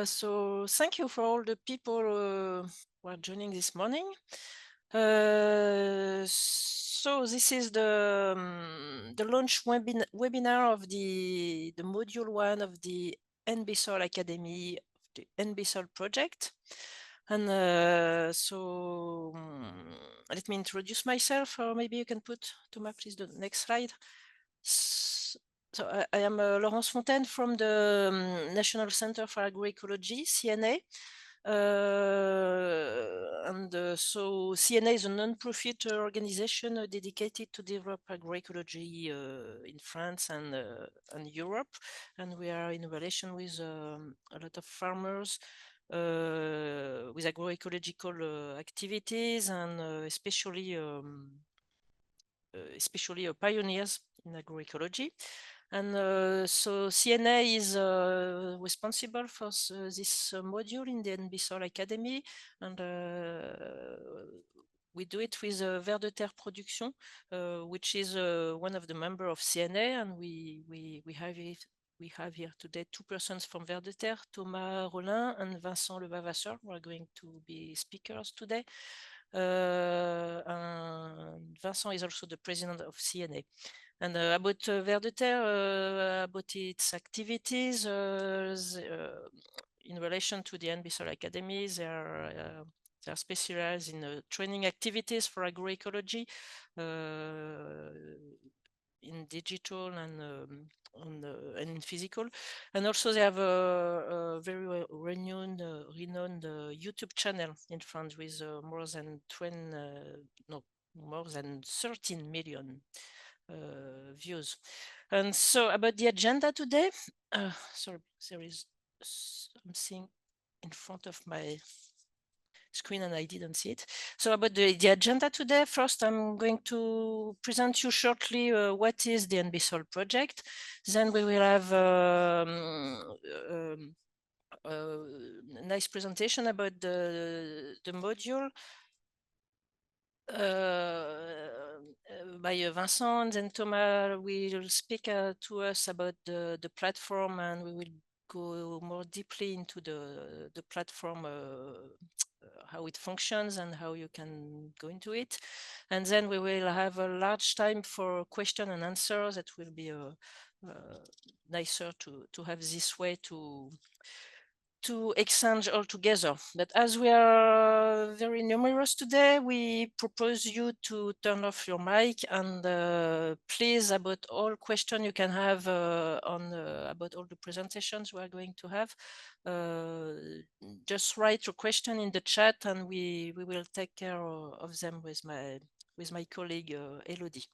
So thank you for all the people who are joining this morning. So this is the launch webinar of the module 1 of the NBSOIL Academy, the NBSOIL project. And let me introduce myself, or maybe you can put, Thomas, please, the next slide. So I am Laurence Fontaine from the National Center for Agroecology, CNA. So CNA is a non-profit organization dedicated to develop agroecology in France and Europe. And we are in relation with a lot of farmers with agroecological activities and especially pioneers in agroecology. And so CNA is responsible for this module in the NBSOIL Academy, and we do it with Ver de Terre Production, which is one of the members of CNA, and we have here today 2 persons from Ver de Terre, Thomas Rollin and Vincent Levavasseur, who are going to be speakers today. And Vincent is also the president of CNA. And about Ver de Terre, about its activities, in relation to the NBSOIL Academy, they are specialized in training activities for agroecology in digital and in physical, and also they have a very renowned YouTube channel in France with more than 13 million views. And so about the agenda today, sorry, there is something in front of my screen and I didn't see it. So about the agenda today, first I'm going to present you shortly what is the NBSOIL project. Then we will have a nice presentation about the module by Vincent, and Thomas will speak to us about the platform, and we will go more deeply into the platform, how it functions and how you can go into it. And then we will have a large time for question and answer. That will be nicer to have this way to exchange all together. But as we are very numerous today, we propose you to turn off your mic, and please, about all questions you can have about all the presentations we are going to have, just write your question in the chat, and we will take care of them with my colleague Elodie.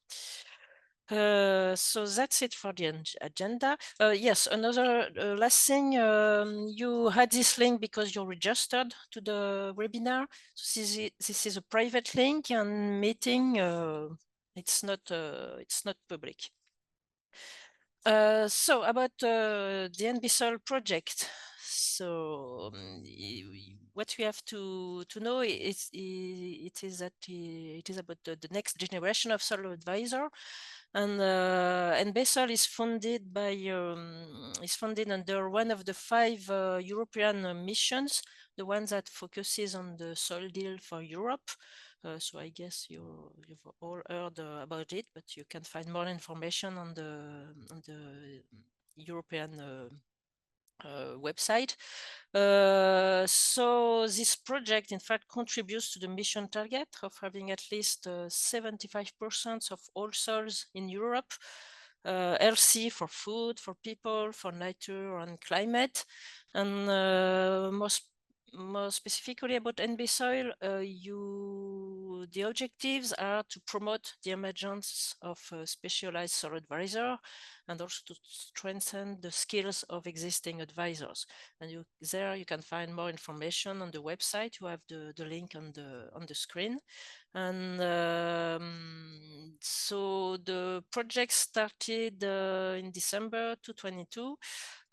So that's it for the agenda. Yes, another last thing, you had this link because you're registered to the webinar. So this is a private link, and meeting, it's not public. So about the NBSOIL project. So what we have to know is it is about the next generation of soil advisor. And NBSOIL is funded under one of the 5 European missions, the one that focuses on the soil deal for Europe. So I guess you've all heard about it, but you can find more information on the European website. So this project, in fact, contributes to the mission target of having at least 75% of all soils in Europe healthy for food, for people, for nature and climate. And more specifically about NBSOIL, the objectives are to promote the emergence of specialized soil advisor, and also to strengthen the skills of existing advisors. And there you can find more information on the website. You have the link on the screen. And so the project started in December 2022,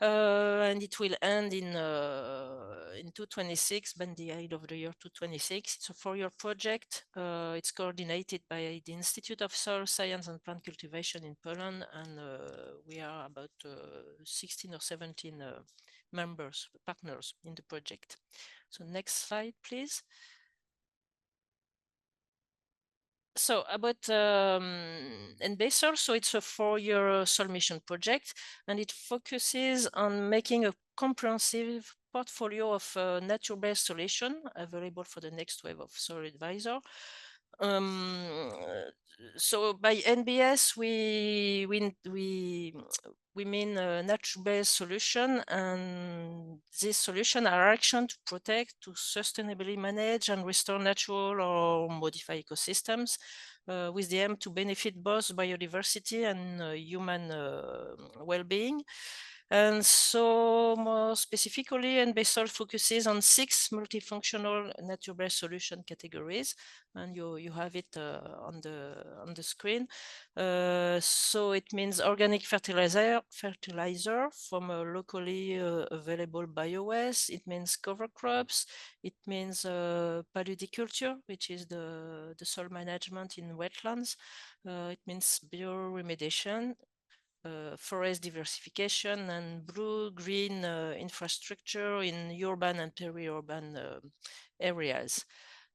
and it will end in 2026, by the end of the year 2026. It's a 4-year project. It's coordinated by the Institute of Soil Science and Plant Cultivation in Poland, and we are about 16 or 17 partners in the project. So next slide, please. So about NBSOIL, so it's a 4-year soil mission project, and it focuses on making a comprehensive portfolio of nature-based solution available for the next wave of soil advisor. So by NBS, we mean a nature-based solution, and this solution are action to protect, to sustainably manage and restore natural or modify ecosystems with the aim to benefit both biodiversity and human well-being. And so more specifically, NBSOIL focuses on 6 multifunctional nature-based solution categories, and you have it on the screen. So it means organic fertilizer from locally available biowaste. It means cover crops. It means paludiculture, which is the soil management in wetlands. It means bioremediation, forest diversification, and blue-green infrastructure in urban and peri-urban areas.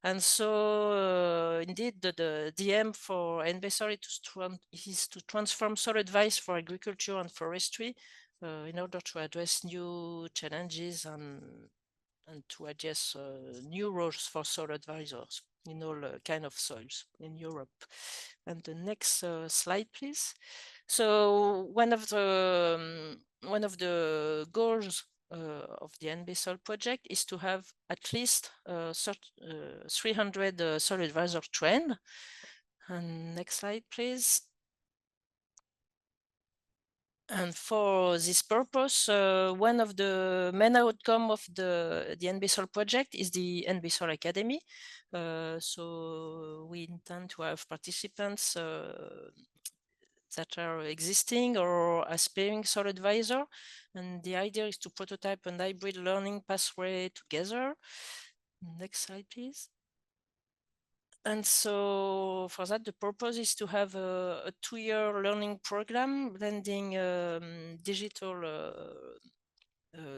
And so indeed the aim for NBSOIL is to transform soil advice for agriculture and forestry in order to address new challenges and to address new roles for soil advisors in all kind of soils in Europe. And the next slide, please. So one of the goals of the NBSOIL project is to have at least 300 soil advisors trained. And next slide, please. And for this purpose, one of the main outcome of the NBSOIL project is the NBSOIL Academy. So we intend to have participants that are existing or aspiring soil advisor. And the idea is to prototype an hybrid learning pathway together. Next slide, please. And so for that, the purpose is to have a 2-year learning program blending digital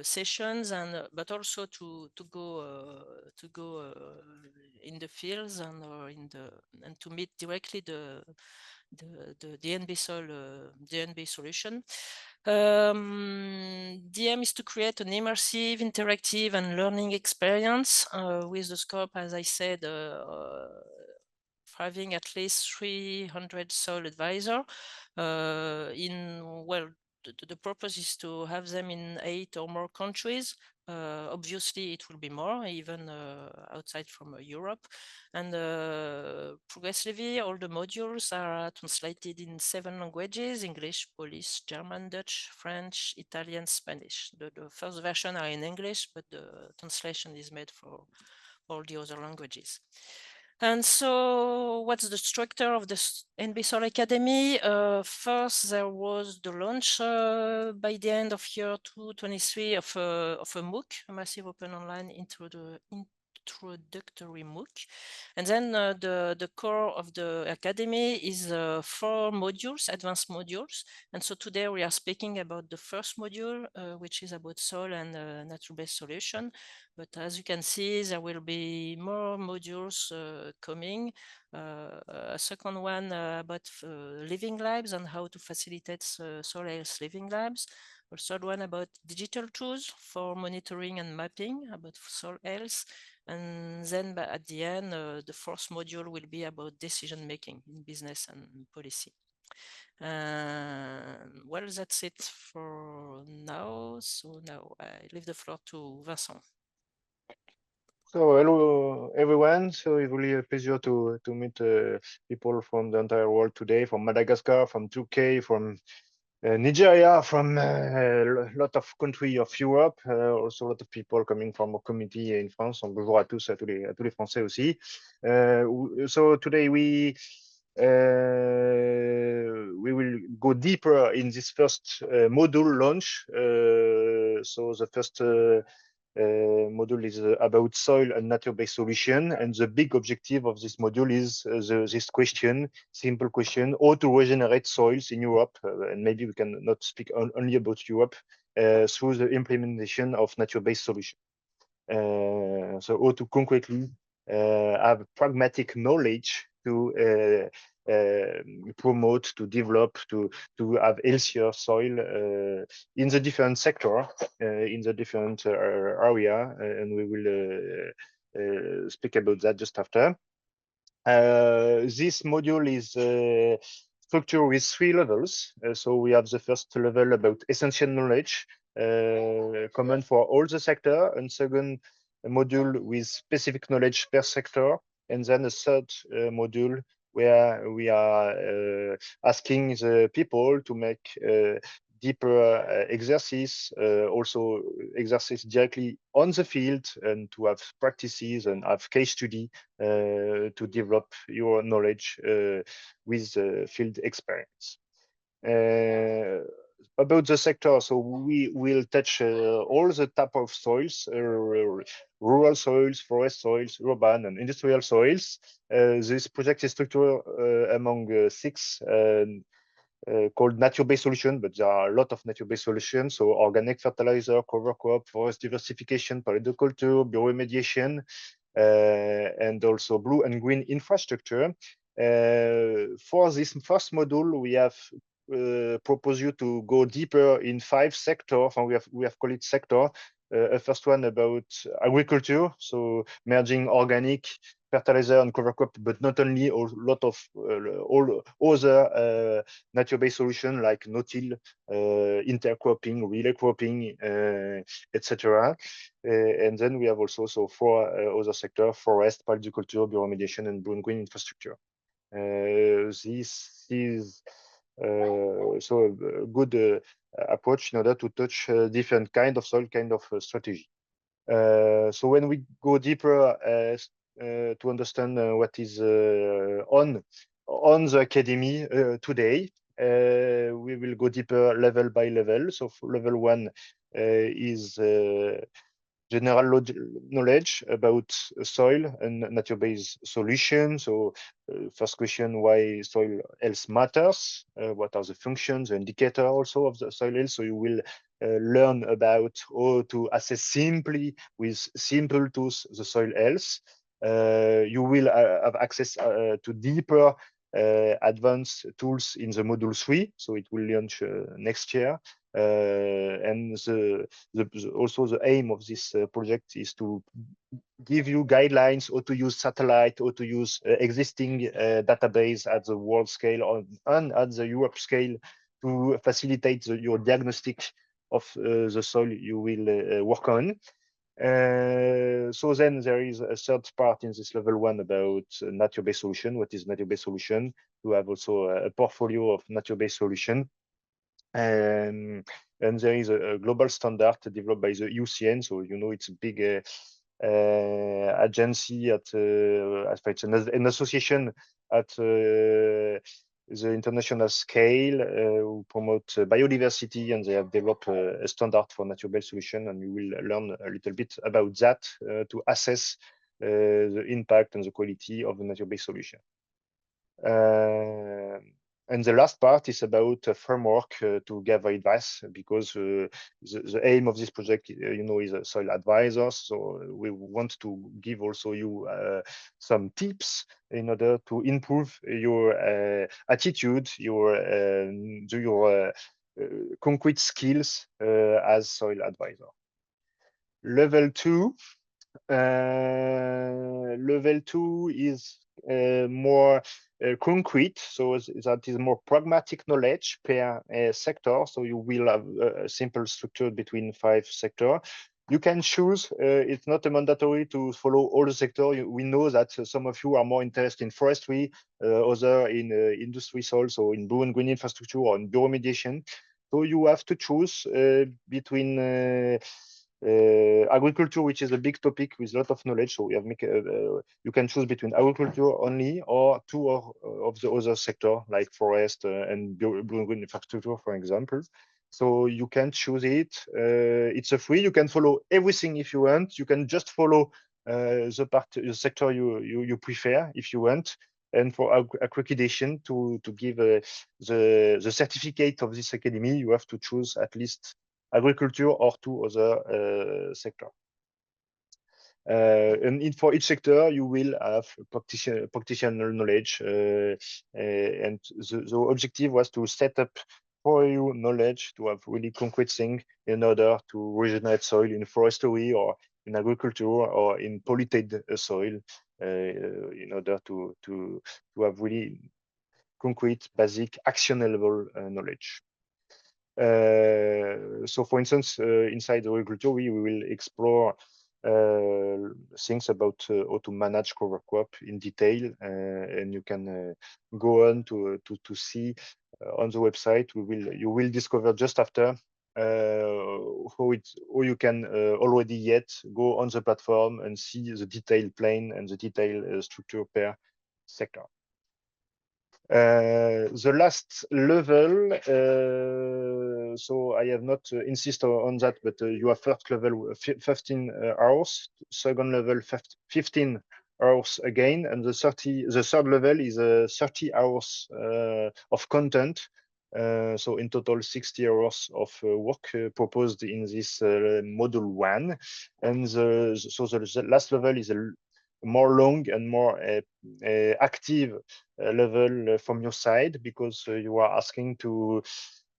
sessions and but also to go in the fields and to meet directly the NB solution. The aim is to create an immersive, interactive, and learning experience with the scope, as I said, having at least 300 soil advisor the purpose is to have them in 8 or more countries. Obviously, it will be more, even outside from Europe. And progressively, all the modules are translated in 7 languages: English, Polish, German, Dutch, French, Italian, Spanish. The first version are in English, but the translation is made for all the other languages. And so what's the structure of the NBSOIL Academy? First, there was the launch by the end of year 2023 of a MOOC, a massive open online introductory MOOC. And then the core of the Academy is 4 modules, advanced modules. And so today we are speaking about the first module, which is about soil and nature-based solution. But as you can see, there will be more modules coming. A second one about living labs and how to facilitate soil health living labs. A third one about digital tools for monitoring and mapping about soil health. And then at the end, the fourth module will be about decision making in business and policy. Well, that's it for now. So now I leave the floor to Vincent. So hello everyone. So it's really a pleasure to meet people from the entire world today, from Madagascar, from UK, from Nigeria, from a lot of countries of Europe, also a lot of people coming from our community in France. Donc, bonjour à tous les Français aussi. So today we will go deeper in this first module launch. So the first module is about soil and nature-based solution, and the big objective of this module is this question, simple question: how to regenerate soils in Europe. And maybe we can not speak only about Europe. through the implementation of nature-based solutions. So how to concretely have pragmatic knowledge to promote, to develop, to have healthier soil in the different sector, in the different area, and we will speak about that just after. This module is structured with 3 levels. So we have the first level about essential knowledge, common for all the sector, and second module with specific knowledge per sector, and then a third module where we are asking the people to make deeper exercise, also exercise directly on the field, and to have practices and have case study to develop your knowledge with field experience. About the sector, so we will touch all the type of soils, rural soils, forest soils, urban and industrial soils. This project is structured among 6 called nature-based solution, but there are a lot of nature-based solutions. So organic fertilizer, cover crop, forest diversification, permaculture, bioremediation, and also blue and green infrastructure. For this first module, we have proposed you to go deeper in 5 sectors. We have called it sector. A first one about agriculture, so merging organic fertilizer and cover crop, but not only, a lot of all other nature-based solutions like no-till, intercropping, relay cropping, etc. And then we have also 4 other sectors: forest, permaculture, bioremediation, and blue and green infrastructure. This is so a good approach in order to touch different kind of soil, kind of strategy. So when we go deeper to understand what is on the academy today, we will go deeper level by level. So level 1 is general knowledge about soil and nature-based solutions. So first question, why soil health matters? What are the functions, the indicator also of the soil health? So you will learn about how to assess simply with simple tools the soil health. You will have access to deeper advanced tools in the module 3, so it will launch next year. And also the aim of this project is to give you guidelines how to use satellite, how to use existing database at the world scale and at the Europe scale to facilitate your diagnostic of the soil you will work on. So then there is a third part in this level 1 about nature-based solution. What is nature-based solution? To have also a portfolio of nature-based solution. And there is a global standard developed by the UCN. So, you know, it's a big agency at an association at the international scale who promote biodiversity, and they have developed a standard for nature-based solution, and you will learn a little bit about that to assess the impact and the quality of the nature-based solution. And the last part is about a framework to gather advice, because the aim of this project, you know, is a soil advisor. So we want to give also you some tips in order to improve your attitude, your concrete skills as soil advisor. Level 2. Level 2 is more concrete, so that is more pragmatic knowledge per sector. So you will have a simple structure between 5 sectors. You can choose. It's not mandatory to follow all the sectors. We know that some of you are more interested in forestry, other in industry soil, so in blue and green infrastructure or in bioremediation. So you have to choose between agriculture, which is a big topic with a lot of knowledge. So we have you can choose between agriculture only or 2 of the other sector, like forest and blue and green infrastructure, for example. So you can choose it. It's a free. You can follow everything if you want. You can just follow the sector you prefer if you want. And for accreditation, to give the certificate of this academy, you have to choose at least agriculture or to other sector. And for each sector, you will have practitioner knowledge, and the objective was to set up for you knowledge to have really concrete thing in order to regenerate soil in forestry or in agriculture or in polluted soil, in order to have really concrete, basic, actionable knowledge. So, for instance, inside the agriculture, we will explore things about how to manage cover crop in detail, and you can go on to see on the website. You will discover just after how you can already yet go on the platform and see the detailed plan and the detailed structure per sector. The last level, so I have not insisted on that, but you have first level 15 hours, second level 15 hours again, and the third level is 30 hours of content. So in total 60 hours of work proposed in this module 1, and so the last level is a more long and more active level from your side, because you are asking to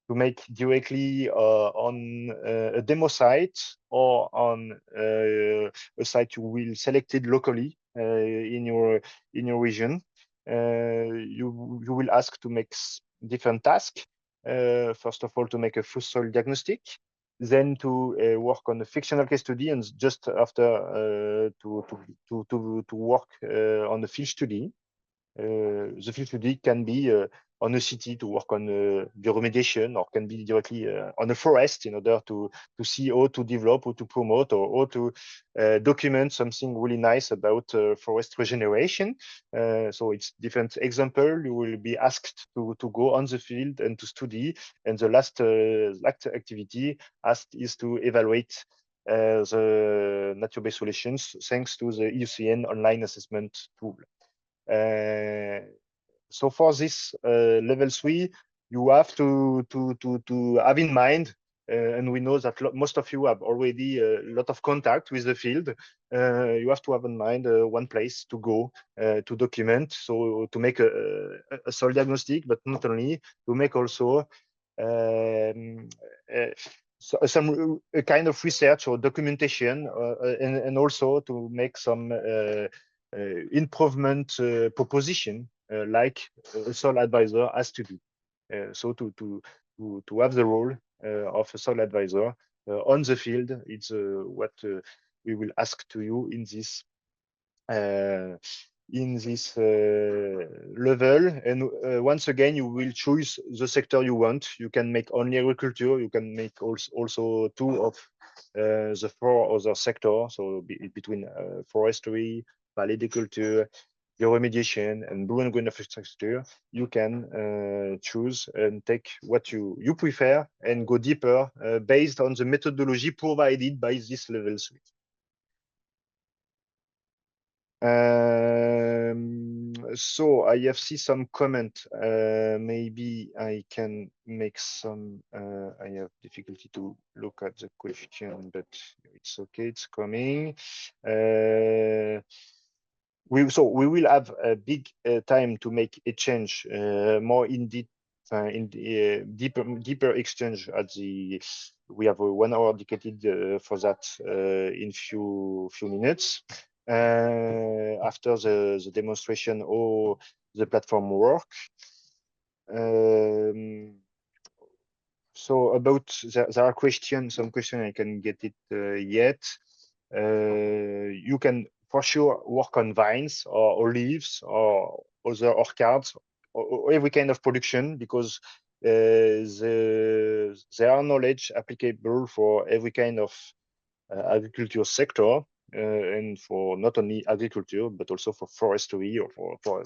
make directly on a demo site or on a site you will selected locally in your region. You will ask to make different tasks. First of all, to make a full soil diagnostic, then to work on a fictional case study, and just after to work on the field study. The field study can be on a city to work on bioremediation, or can be directly on a forest in order to see how to develop, how to promote, or how to document something really nice about forest regeneration. So it's different example. You will be asked to go on the field and to study, and the last activity asked is to evaluate the nature-based solutions thanks to the IUCN online assessment tool. So for this level 3, you have to have in mind, and we know that most of you have already a lot of contact with the field. You have to have in mind one place to go to document, so to make a soil diagnostic, but not only, to make also some kind of research or documentation, and also to make some improvement proposition, like a soil advisor has to do. So to have the role of a soil advisor on the field, it's what we will ask to you in this level. And once again, you will choose the sector you want. You can make only agriculture. You can make also 2 of the 4 other sectors. So between forestry, viticulture, bioremediation, and blue and green infrastructure, you can choose and take what you prefer and go deeper based on the methodology provided by this level 3. So I have seen some comment. Maybe I can make some. I have difficulty to look at the question, but it's okay. It's coming. We will have a big time to make a change more in deeper exchange at the. We have 1 hour dedicated for that in few minutes. After the demonstration or the platform work. So about there are questions, some question I can get it yet. You can for sure work on vines or olives or other orchards or every kind of production, because there are knowledge applicable for every kind of agriculture sector, and for not only agriculture but also for forestry or for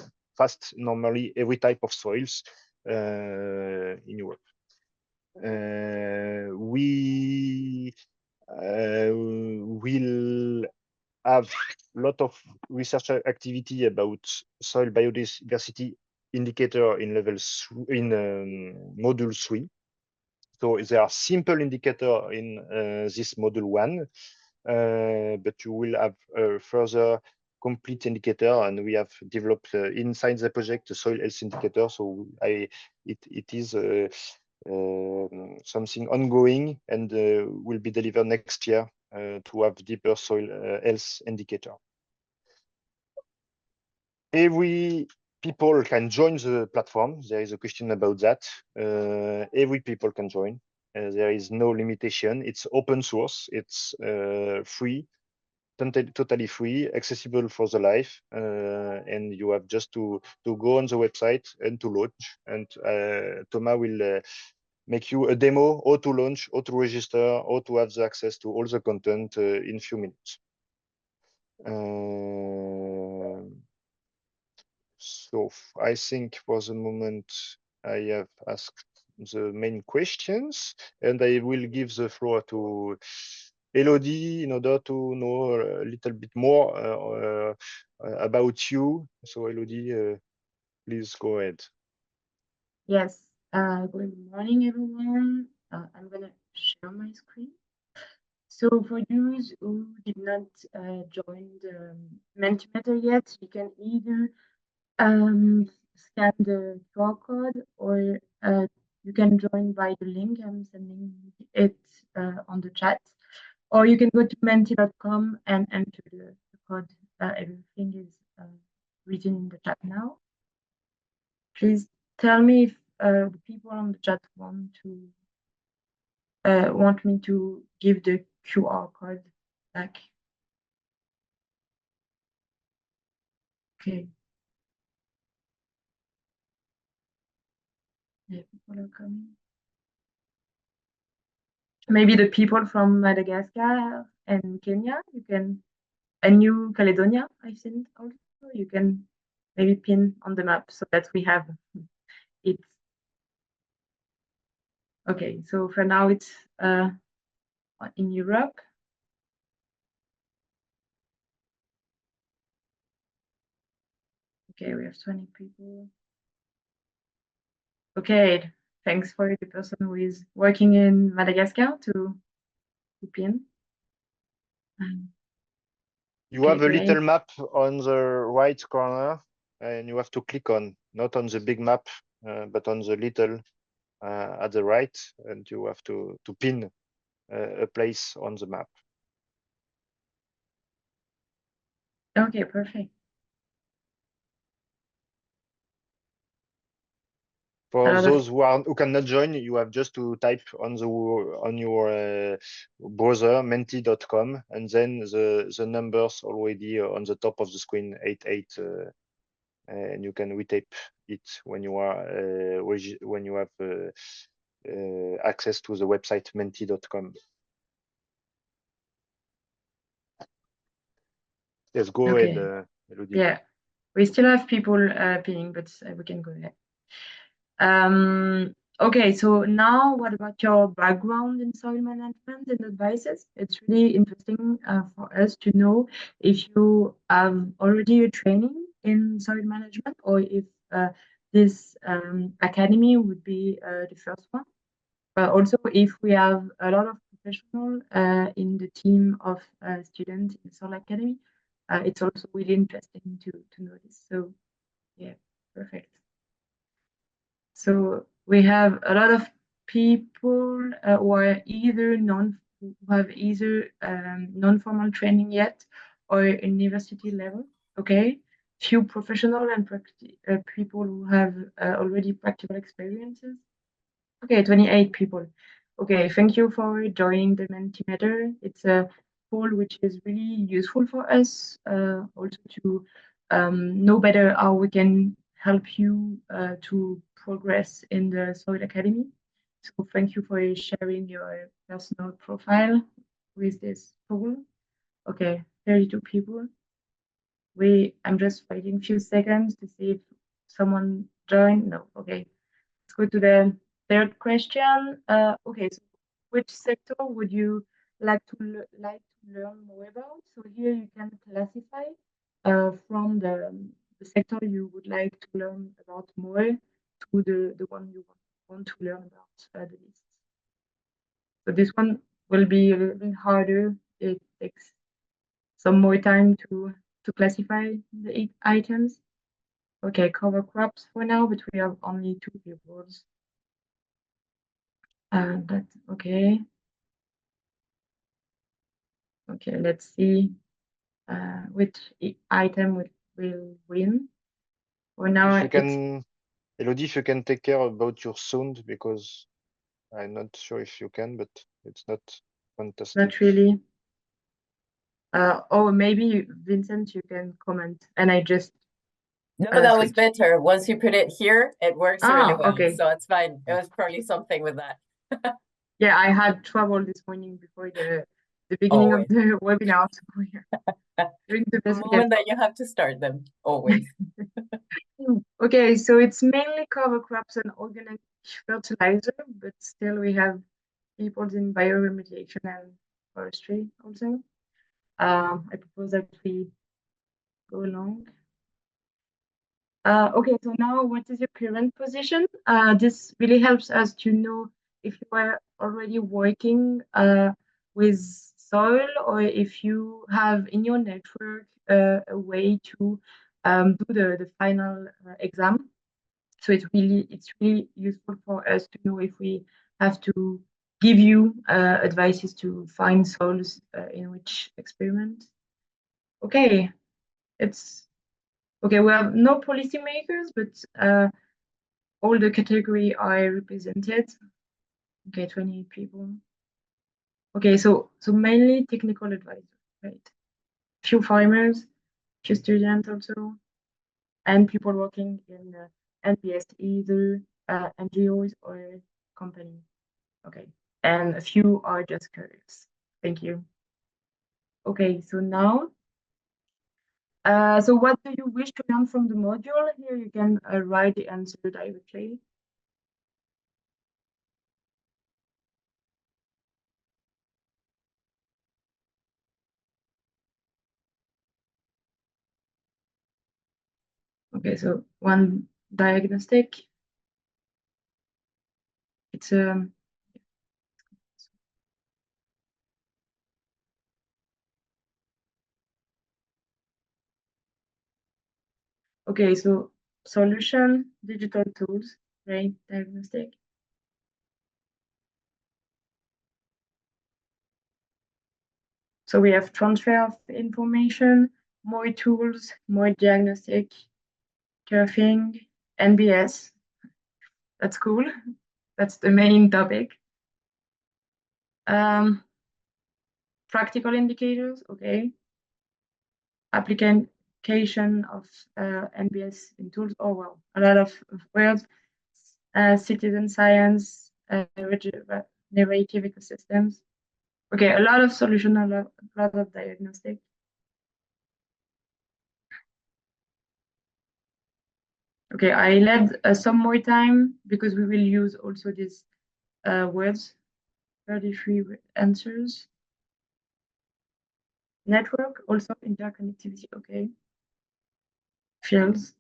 normally every type of soils in Europe. We will have a lot of research activity about soil biodiversity indicator in module 3. So there are simple indicators in this module 1, but you will have further complete indicator, and we have developed inside the project a soil health indicator. So it is something ongoing and will be delivered next year to have deeper soil health indicator. Every people can join the platform. There is a question about that. Every people can join. There is no limitation. It's open source. It's free, totally free, accessible for the life, and you have just to go on the website and to launch. And Thomas will make you a demo, how to launch, how to register, how to have the access to all the content in few minutes. So I think for the moment I have asked the main questions, and I will give the floor to Elodie in order to know a little bit more about you. So Elodie, please go ahead. Yes, good morning, everyone. I'm gonna share my screen. So for those who did not join the Mentimeter yet, you can either scan the QR code, or you can join by the link. I'm sending it on the chat, or you can go to menti.com and enter the code. Everything is written in the chat now. Please tell me if the people on the chat want me to give the QR code back. Okay. Yeah, people are coming. Maybe the people from Madagascar and Kenya, and New Caledonia, I think also, you can maybe pin on the map so that we have it. Okay, so for now it's in Europe. Okay, we have 20 people. Okay, thanks for the person who is working in Madagascar to pin. You have a little map on the right corner, and you have to click on, not on the big map, but on the little at the right, and you have to pin a place on the map. Okay, perfect. For those who cannot join, you have just to type on your browser menti.com, and then the numbers already on the top of the screen 88, and you can retape it when you are when you have access to the website menti.com. Yes, go ahead, Elodie. Yeah, we still have people pinning, but we can go ahead. Okay, so now what about your background in soil management and advices? It's really interesting for us to know if you have already a training in soil management, or if this academy would be the first one. Also, if we have a lot of professionals in the team of students in Soil Academy, it's also really interesting to know this. So yeah, perfect. So we have a lot of people who are either non-formal training yet, or university level. Okay, few professional and people who have already practical experiences. Okay, 28 people. Okay, thank you for joining the Mentimeter. It's a tool which is really useful for us, also to know better how we can help you to progress in the Soil Academy. So thank you for sharing your personal profile with this tool. Okay, 32 people. I'm just waiting a few seconds to see if someone joined. No, okay. Let's go to the third question. Okay, so which sector would you like to learn more about? So here you can classify from the sector you would like to learn about more to the one you want to learn about the least. So this one will be a little bit harder. It takes some more time to classify the items. Okay, cover crops for now, but we have only 2 keywords. That's okay. Okay, let's see which item will win. For now, If you can, Elodie, if you can take care about your sound, because I'm not sure if you can, but it's not fantastic. Not really. Oh, maybe Vincent, you can comment, and I just. No, that was better. Once you put it here, it works really well. Okay. So it's fine. It was probably something with that. Yeah, I had trouble this morning before the beginning of the webinar. So we're doing the best The moment that you have to start them, always. Okay, so it's mainly cover crops and organic fertilizer, but still we have people in bioremediation and forestry also. I propose that we go along. Okay, so now what is your current position? This really helps us to know if you are already working with soil or if you have in your network a way to do the final exam. So it's really useful for us to know if we have to give you advices to find soils in which experiment. Okay, okay, we have no policymakers, but all the category are represented. Okay, 28 people. Okay, so mainly technical advisor, right? Few farmers, few students also, and people working in NBS, either NGOs or company. Okay, and a few are just curious. Thank you. Okay, so now, so what do you wish to learn from the module? Here you can write the answer directly. Okay, so one diagnostic. It's okay, so solution, digital tools, right? Diagnostic. So we have transfer of information, more tools, more diagnostic, curving, NBS. That's cool. That's the main topic. Practical indicators, okay. Application of NBS in tools. Oh, well, a lot of words. Citizen science, narrative ecosystems. Okay, a lot of solution, a lot of diagnostic. Okay, I led some more time because we will use also these words. 33 answers. Network, also interconnectivity, okay. Fields.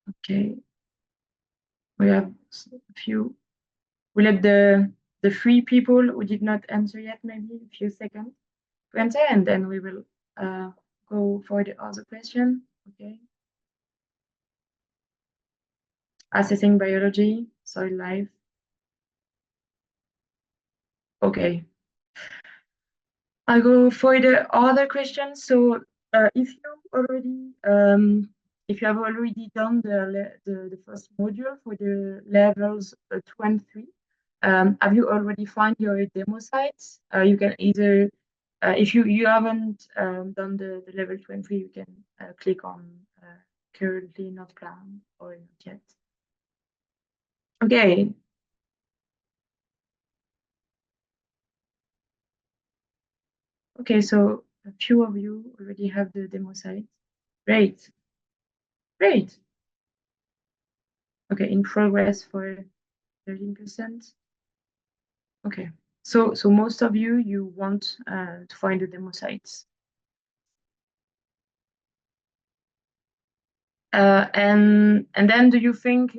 Okay. We have a few. We let the 3 people who did not answer yet, maybe a few seconds to answer, and then we will go for the other question. Okay. Assessing biology, soil life. Okay. I go for the other question. So if you have already done the first module for the levels 2 and 3, have you already found your demo sites? You can either, if you haven't done the level 2 and 3, you can click on currently not planned or not yet. Okay. Okay, so a few of you already have the demo site. Great. Great. Okay, in progress for 13%. Okay, so most of you want to find the demo sites. And then do you think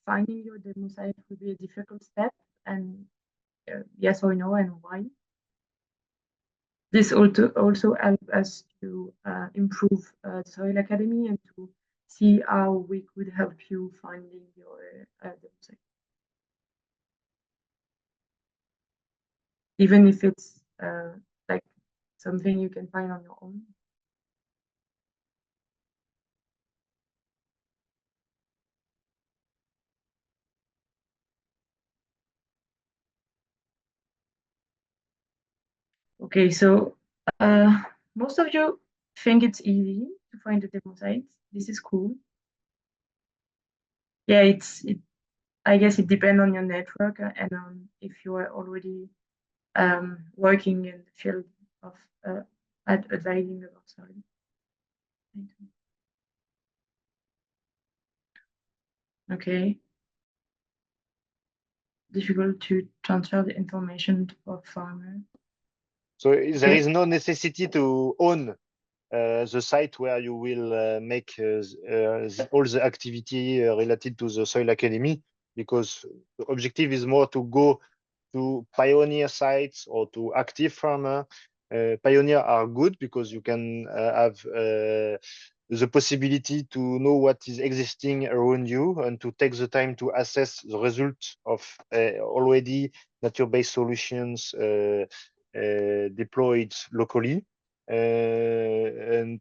finding your demo site would be a difficult step? And yes or no, and why? This also helps us to improve the Soil Academy and to see how we could help you finding your demo site. Even if it's like something you can find on your own. Okay, so most of you think it's easy to find the demo sites. This is cool. Yeah, I guess it depends on your network and on if you are already working in the field of advising about soil. Okay. Difficult to transfer the information to a farmer. So there is no necessity to own the site where you will make all the activity related to the Soil Academy, because the objective is more to go to pioneer sites or to active farmer. Pioneer are good because you can have the possibility to know what is existing around you and to take the time to assess the result of already nature-based solutions deployed locally. And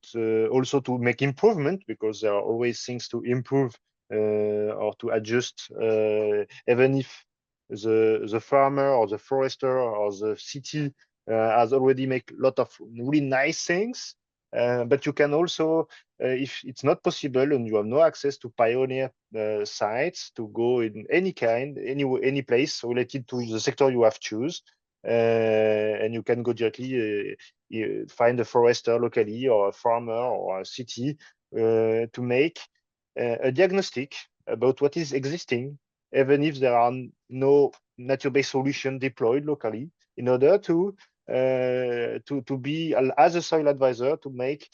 also to make improvement, because there are always things to improve or to adjust, even if the farmer or the forester or the city has already made a lot of really nice things. But you can also, if it's not possible and you have no access to pioneer sites, to go in any kind, any place related to the sector you have choose, and you can go directly find a forester locally or a farmer or a city to make a diagnostic about what is existing, even if there are no nature-based solution deployed locally, in order to be as a soil advisor to make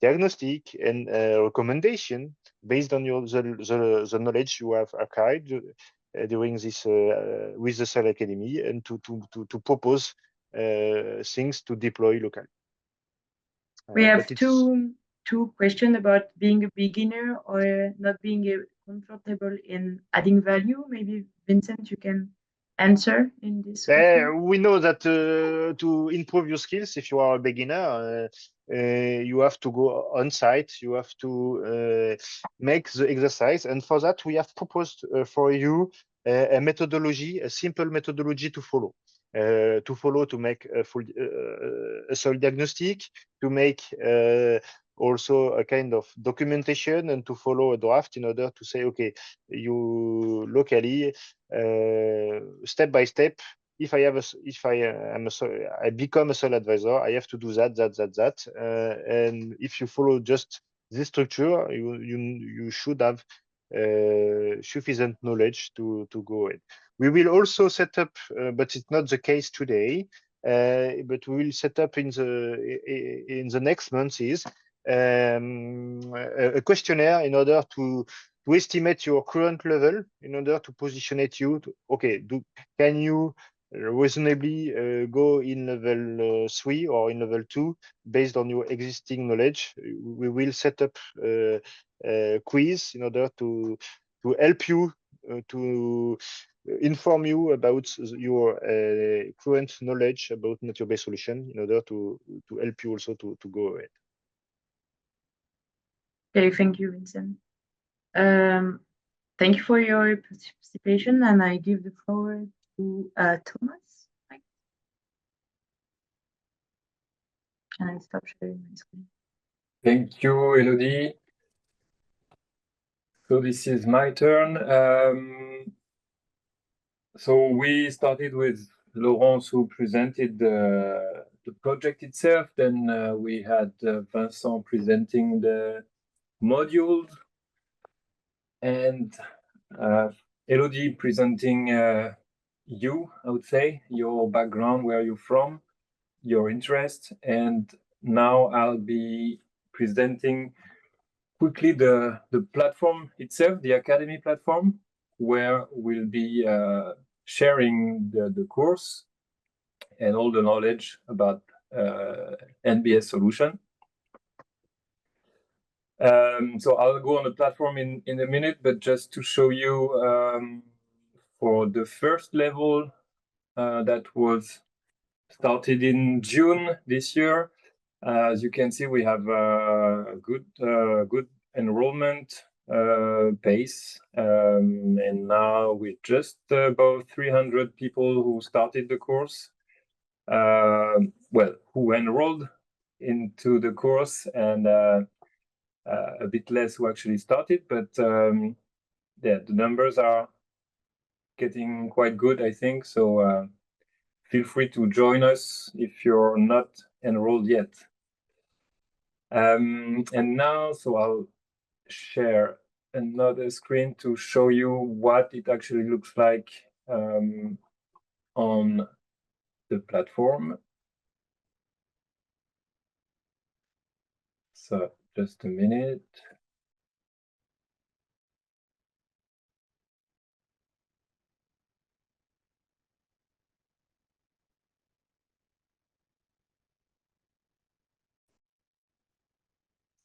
diagnostic and recommendation based on the knowledge you have acquired during this with the Soil Academy, and to propose things to deploy locally. We have two questions about being a beginner or not being comfortable in adding value. Maybe Vincent, you can answer in this question. We know that to improve your skills, if you are a beginner, you have to go on site, you have to make the exercise, and for that we have proposed for you a methodology, a simple methodology to follow. To make a full a soil diagnostic, to make also a kind of documentation, and to follow a draft in order to say, okay, you locally step by step, if I become a soil advisor, I have to do that, and if you follow just this structure, you should have sufficient knowledge to go in. We will also set up, but it's not the case today, but we will set up in the next months is a questionnaire in order to estimate your current level, in order to positionate you to, okay, can you reasonably go in level 3 or in level 2 based on your existing knowledge. We will set up a quiz in order to help you to inform you about your current knowledge about nature-based solution, in order to help you also to go ahead. Okay, thank you, Vincent. Thank you for your participation, and I give the floor to Thomas. Can I stop sharing my screen? Thank you, Elodie. So this is my turn. So we started with Laurence, who presented the project itself. Then we had Vincent presenting the modules, and Elodie presenting you, I would say, your background, where you're from, your interest. And now I'll be presenting quickly the platform itself, the Academy platform, where we'll be sharing the course and all the knowledge about NBS solution. So I'll go on the platform in a minute, but just to show you for the first level that was started in June this year. As you can see, we have a good enrollment pace, and now we're just about 300 people who started the course. Well, who enrolled into the course, and a bit less who actually started, but yeah, the numbers are getting quite good, I think. So feel free to join us if you're not enrolled yet. And now, so I'll share another screen to show you what it actually looks like on the platform. So just a minute.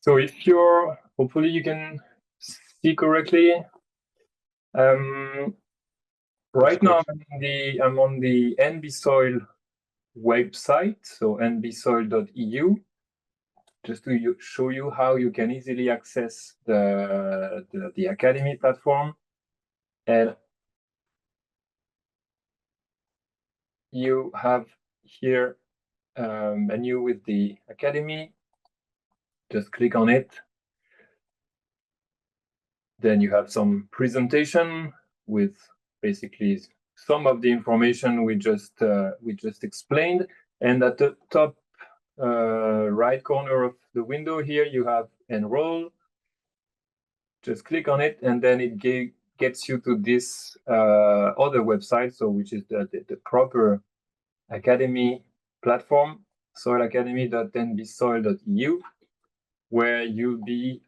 So if you're, hopefully you can see correctly. Right now I'm on the NBSOIL website, so nbsoil.eu, just to show you how you can easily access the Academy platform. And you have here a menu with the Academy. Just click on it. Then you have some presentation with basically some of the information we just explained. And at the top right corner of the window here, you have Enrol. Just click on it, and then it gets you to this other website, so which is the proper Academy platform, soilacademy.nbsoil.eu, where you'll be,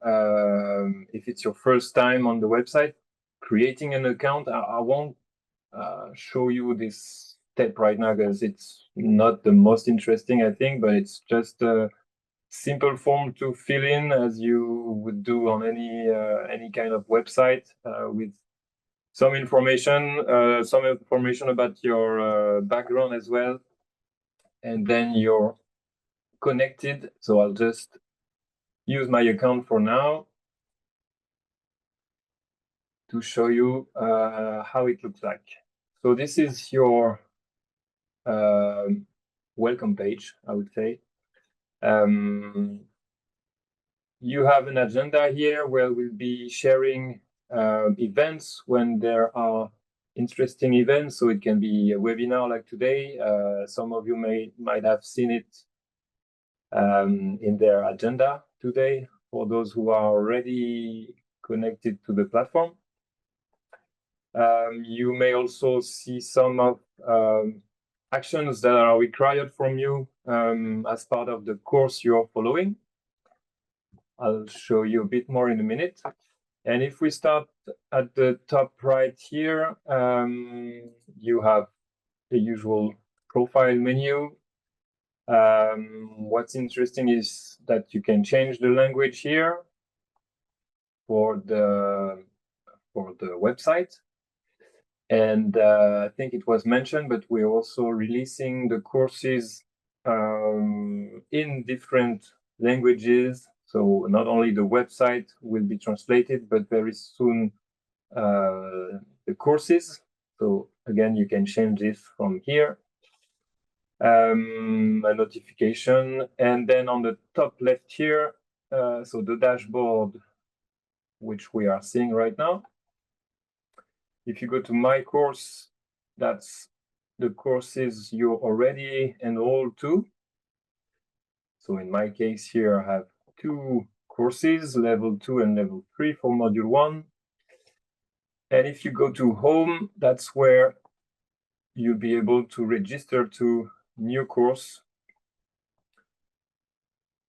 if it's your first time on the website, creating an account. I won't show you this step right now because it's not the most interesting, I think, but it's just a simple form to fill in as you would do on any kind of website, with some information about your background as well, and then you're connected. So I'll just use my account for now to show you how it looks like. So this is your welcome page, I would say. You have an agenda here where we'll be sharing events when there are interesting events. So it can be a webinar like today. Some of you might have seen it in their agenda today for those who are already connected to the platform. You may also see some of actions that are required from you as part of the course you're following. I'll show you a bit more in a minute. And if we start at the top right here, you have the usual profile menu. What's interesting is that you can change the language here for the website. And I think it was mentioned, but we're also releasing the courses in different languages. So not only the website will be translated, but very soon the courses. So again, you can change this from here. A notification, and then on the top left here, so the dashboard, which we are seeing right now. If you go to my course, that's the courses you're already enrolled to. So in my case here, I have 2 courses, level 2 and level 3 for module 1. And if you go to home, that's where you'll be able to register to new course.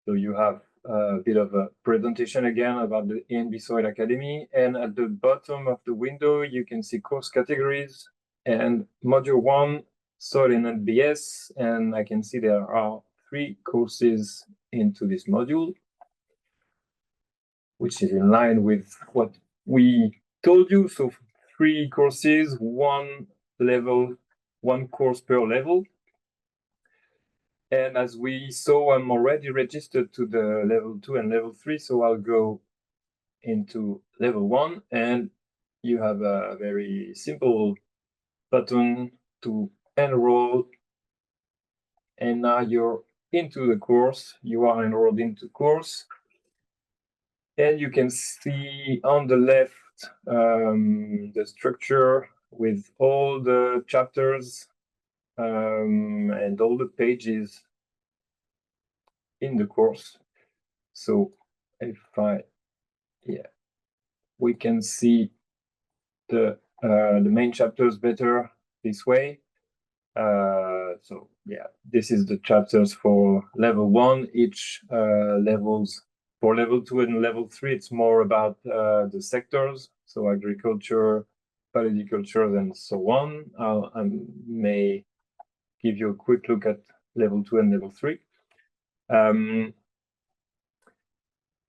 So you have a bit of a presentation again about the NBSOIL Academy. And at the bottom of the window, you can see course categories and module 1, soil and NBS. And I can see there are 3 courses into this module, which is in line with what we told you. So 3 courses, 1 course per level. And as we saw, I'm already registered to the level 2 and level 3, so I'll go into level 1, and you have a very simple button to enroll, and now you're into the course. You are enrolled into course, and you can see on the left the structure with all the chapters and all the pages in the course. So if we can see the main chapters better this way. So yeah, this is the chapters for level 1. Each levels for level 2 and level 3, it's more about the sectors, so agriculture, polyculture, and so on. I may give you a quick look at level 2 and level 3.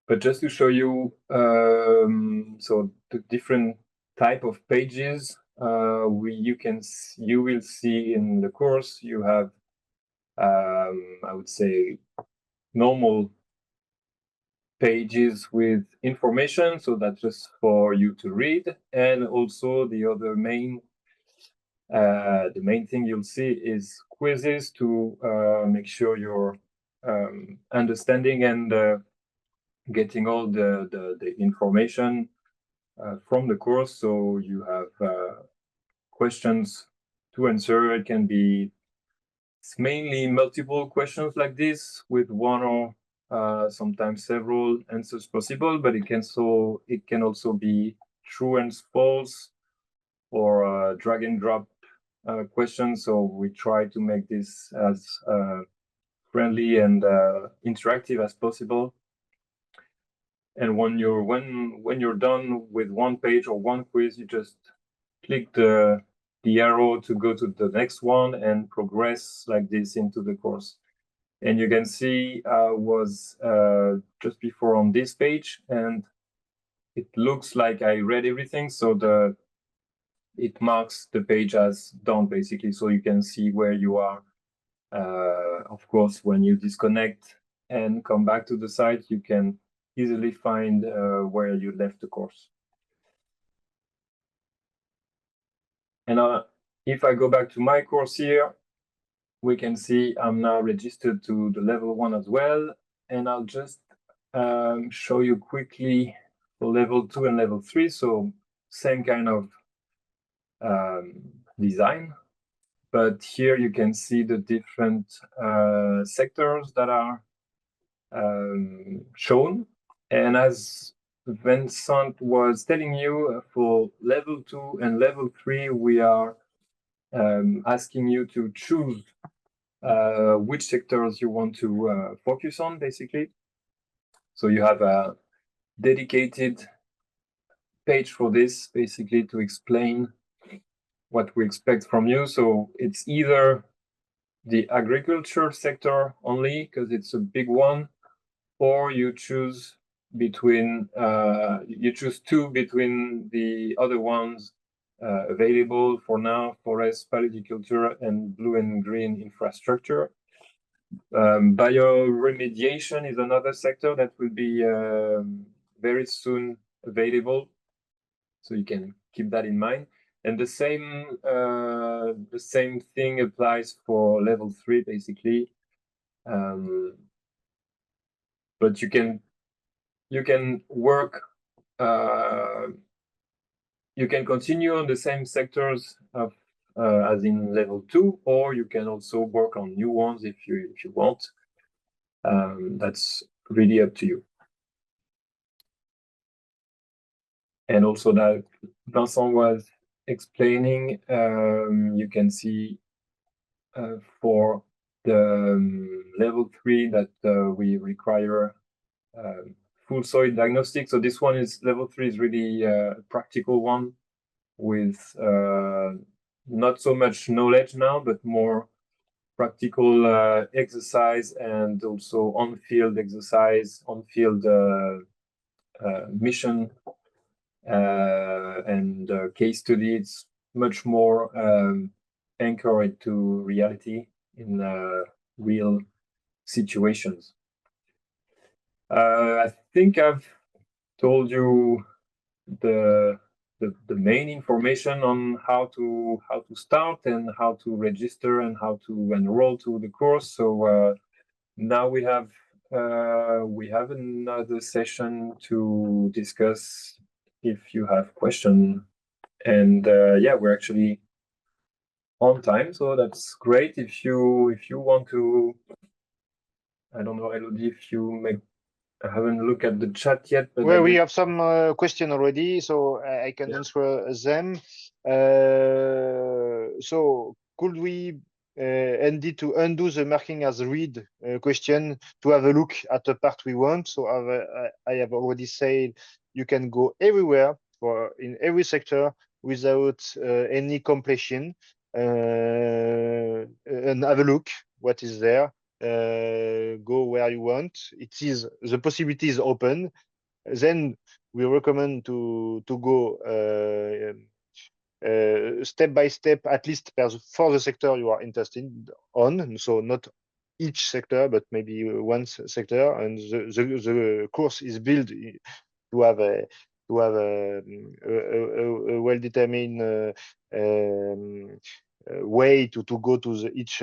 But just to show you, so the different type of pages you will see in the course. You have, I would say, normal pages with information, so that's just for you to read, and also the other main thing you'll see is quizzes to make sure you're understanding and getting all the information from the course. So you have questions to answer. It can be mainly multiple questions like this with one or sometimes several answers possible, but it can also be true and false or drag and drop questions. So we try to make this as friendly and interactive as possible. And when you're done with one page or one quiz, you just click the arrow to go to the next one and progress like this into the course. And you can see I was just before on this page, and it looks like I read everything. So it marks the page as done, basically, so you can see where you are. Of course, when you disconnect and come back to the site, you can easily find where you left the course. And if I go back to my course here, we can see I'm now registered to the level 1 as well. And I'll just show you quickly for level 2 and level 3. So same kind of design, but here you can see the different sectors that are shown. And as Vincent was telling you, for level 2 and level 3, we are asking you to choose which sectors you want to focus on, basically. So you have a dedicated page for this, basically, to explain what we expect from you. So it's either the agriculture sector only, because it's a big one, or you choose between two between the other ones available for now: forest, polyculture, and blue and green infrastructure. Bioremediation is another sector that will be very soon available, so you can keep that in mind. And the same thing applies for level 3, basically. But you can work. You can continue on the same sectors of as in level 2, or you can also work on new ones if you want. That's really up to you. And also, that Vincent was explaining, you can see for the level 3 that we require full soil diagnostic. So this one is level 3 is really a practical one with not so much knowledge now, but more practical exercise and also on-field exercise, on-field mission and case study. It's much more anchored to reality in real situations. I think I've told you the main information on how to start and how to register and how to enroll to the course. So now we have another session to discuss if you have questions. And yeah, we're actually on time, so that's great. If you want to, I don't know, Elodie, if you I haven't looked at the chat yet, but well, we have some question already, so I can answer them. So could we need to undo the marking as read question to have a look at the part we want? So I have already said you can go everywhere in every sector without any completion and have a look what is there. Go where you want. The possibility is open. Then we recommend to go step by step, at least for the sector you are interested on. So not each sector, but maybe one sector, and the course is built to have a well-determined way to go to each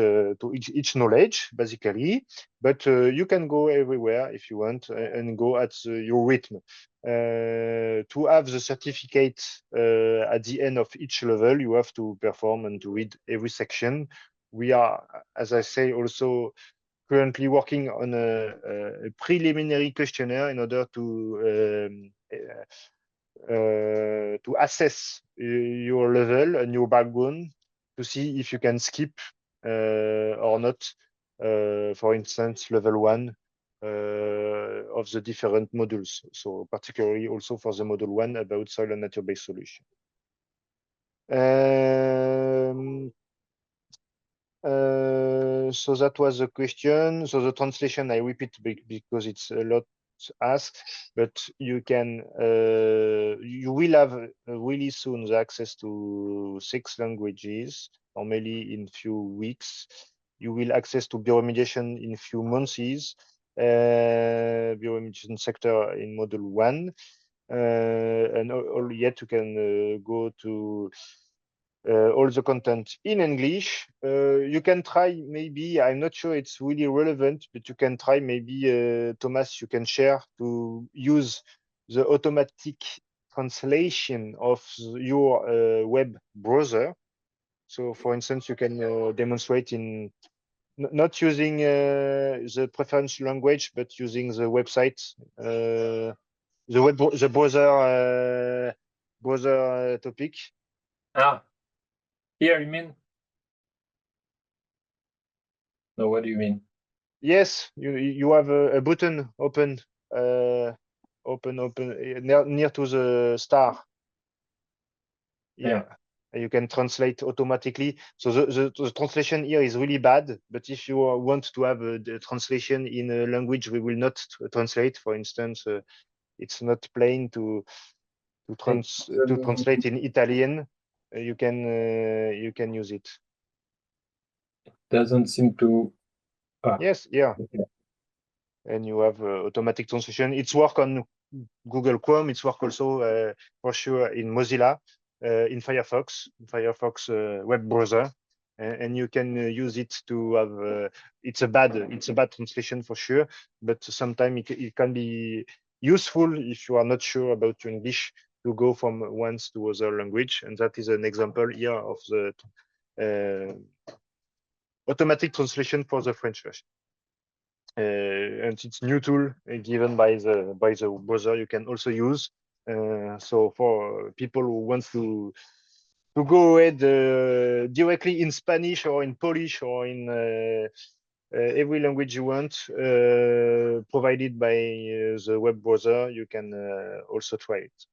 knowledge, basically. But you can go everywhere if you want and go at your rhythm. To have the certificate at the end of each level, you have to perform and to read every section. We are, as I say, also currently working on a preliminary questionnaire in order to assess your level and your background to see if you can skip or not, for instance, level 1 of the different modules. So particularly also for the module 1 about soil and nature-based solution. So that was the question. So the translation, I repeat because it's a lot asked, but you will have really soon the access to 6 languages, normally in few weeks. You will access to bioremediation in few months, bioremediation sector in module 1. And yet you can go to all the content in English. You can try, maybe, I'm not sure it's really relevant, but you can try maybe, Thomas, you can share to use the automatic translation of your web browser. So for instance, you can demonstrate in not using the preference language, but using the website, the browser topic. Here, you mean? No, what do you mean? Yes, you have a button open near to the star. Yeah. You can translate automatically. So the translation here is really bad, but if you want to have the translation in a language we will not translate, for instance, it's not plain to translate in Italian, you can use it. It doesn't seem to. Yes, yeah. Okay. And you have automatic translation. It's work on Google Chrome. It's work also for sure in Mozilla, in Firefox web browser, and you can use it to have. It's a bad translation for sure, but sometimes it can be useful if you are not sure about your English to go from one to other language, and that is an example here of the automatic translation for the French version. And it's new tool given by the browser you can also use. So for people who want to go ahead directly in Spanish or in Polish or in every language you want, provided by the web browser. You can also try it.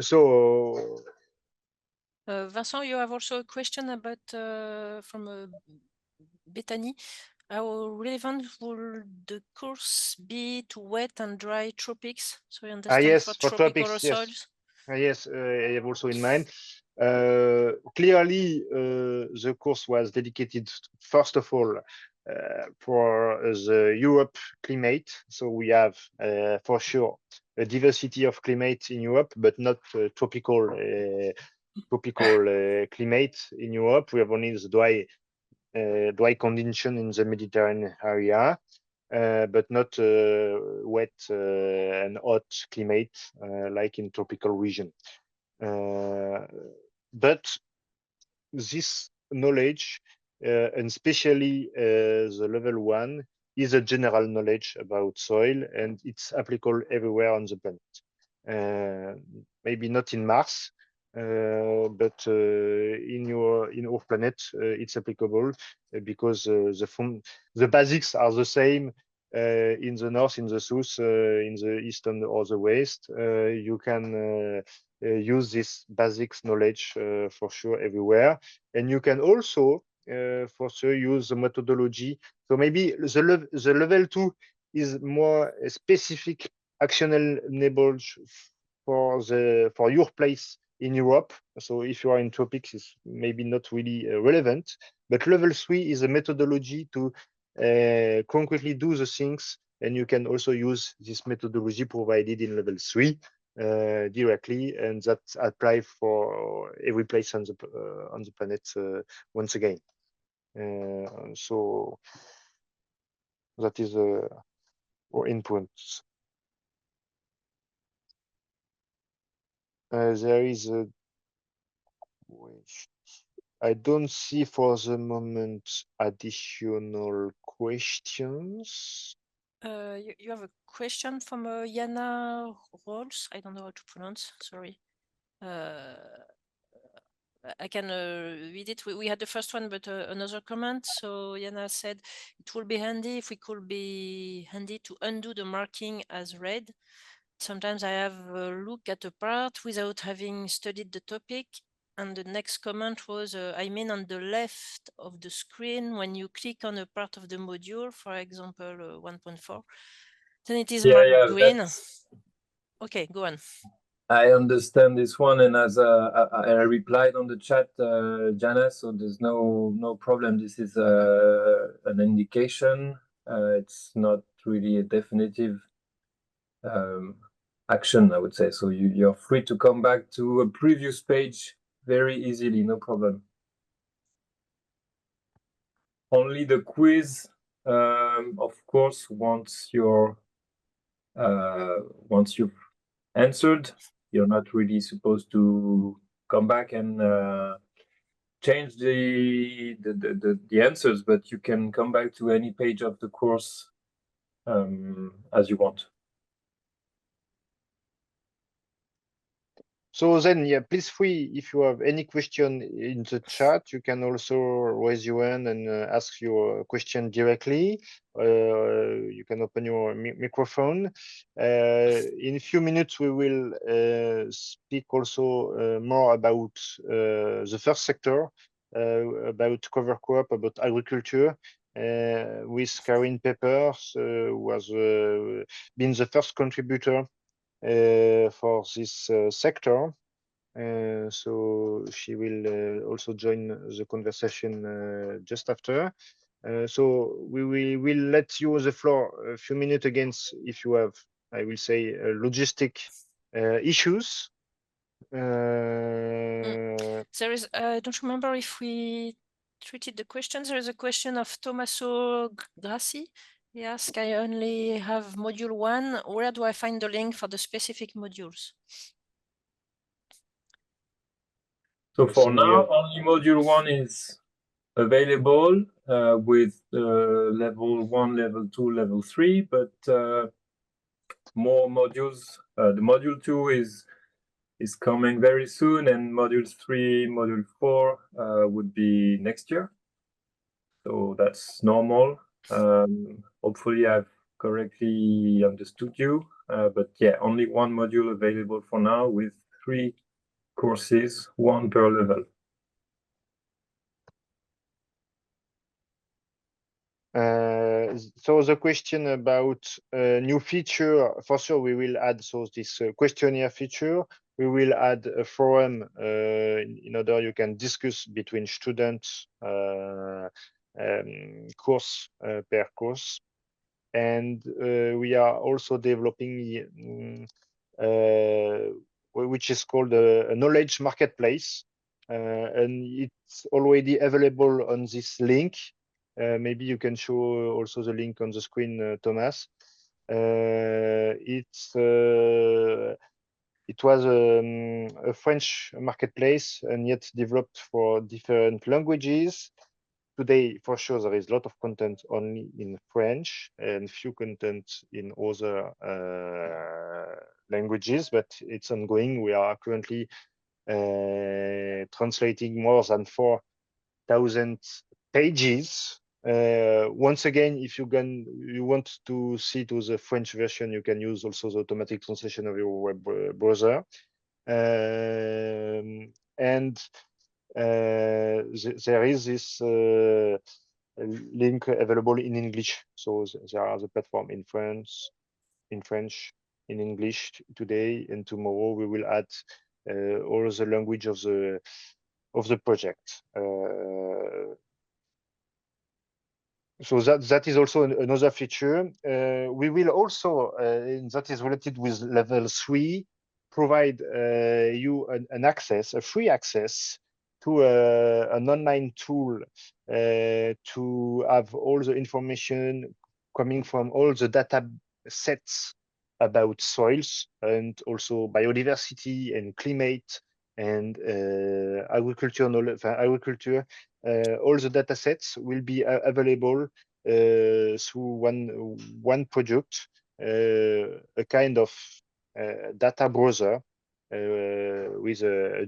So Vincent, you have also a question about from Bethany. How relevant will the course be to wet and dry tropics? So you understand yes, for tropical tropics, soils? Yes, I have also in mind. Clearly, the course was dedicated, first of all, for the Europe climate. So we have, for sure, a diversity of climate in Europe, but not tropical climate in Europe. We have only the dry condition in the Mediterranean area. But not wet and hot climate like in tropical region. But this knowledge, and especially the level 1, is a general knowledge about soil, and it's applicable everywhere on the planet. Maybe not in Mars, but in our planet, it's applicable because the basics are the same in the north, in the south, in the east, or the west. You can use this basics knowledge for sure everywhere, and you can also for sure use the methodology. So maybe the level 2 is more specific actionable for your place in Europe. So if you are in tropics, it's maybe not really relevant. But level 3 is a methodology to concretely do the things, and you can also use this methodology provided in level 3 directly, and that apply for every place on the planet once again. So that is our inputs. There is a I don't see for the moment additional questions. You have a question from Yana Rolls. I don't know how to pronounce. Sorry. I can read it. We had the first one, but another comment. So Yana said it will be handy if we could be handy to undo the marking as read. Sometimes I have a look at a part without having studied the topic. And the next comment was, I mean, on the left of the screen, when you click on a part of the module, for example, 1.4, then it is marked green. Okay, go on. I understand this one, and as I replied on the chat, Jana, so there's no problem. This is an indication. It's not really a definitive action, I would say. So you're free to come back to a previous page very easily, no problem. Only the quiz, of course, once you've answered, you're not really supposed to come back and change the answers, but you can come back to any page of the course as you want. So then, yeah, please free, if you have any question in the chat, you can also raise your hand and ask your question directly. You can open your microphone. In a few minutes, we will speak also more about the first sector, about cover crop, about agriculture, with Karin Peppers, who has been the first contributor for this sector. So she will also join the conversation just after. So we will let you the floor a few minutes again if you have, I will say, logistic issues. There is, I don't remember if we treated the questions. There is a question of Tommaso Grassi. He asked, I only have module 1. Where do I find the link for the specific modules? So for now, only module 1 is available with level 1, level 2, level 3, but more modules. The module 2 is coming very soon, and module 3, module 4 would be next year. so that's normal. Hopefully I've correctly understood you, but yeah, only one module available for now with 3 courses, 1 per level. So the question about new feature, for sure we will add this questionnaire feature. We will add a forum in order you can discuss between students course per course. And we are also developing which is called a knowledge marketplace, and it's already available on this link. Maybe you can show also the link on the screen, Thomas. It was a French marketplace and yet developed for different languages. Today, for sure, there is a lot of content only in French and few content in other languages, but it's ongoing. We are currently translating more than 4,000 pages. Once again, if you want to see to the French version, you can use also the automatic translation of your web browser. And there is this link available in English. So there are the platform in French, in English today, and tomorrow we will add all the language of the project. So that is also another feature. We will also, and that is related with level 3, provide you an access, a free access to an online tool to have all the information coming from all the data sets about soils and also biodiversity and climate and agriculture knowledge, agriculture. All the data sets will be available through one project, a kind of data browser with a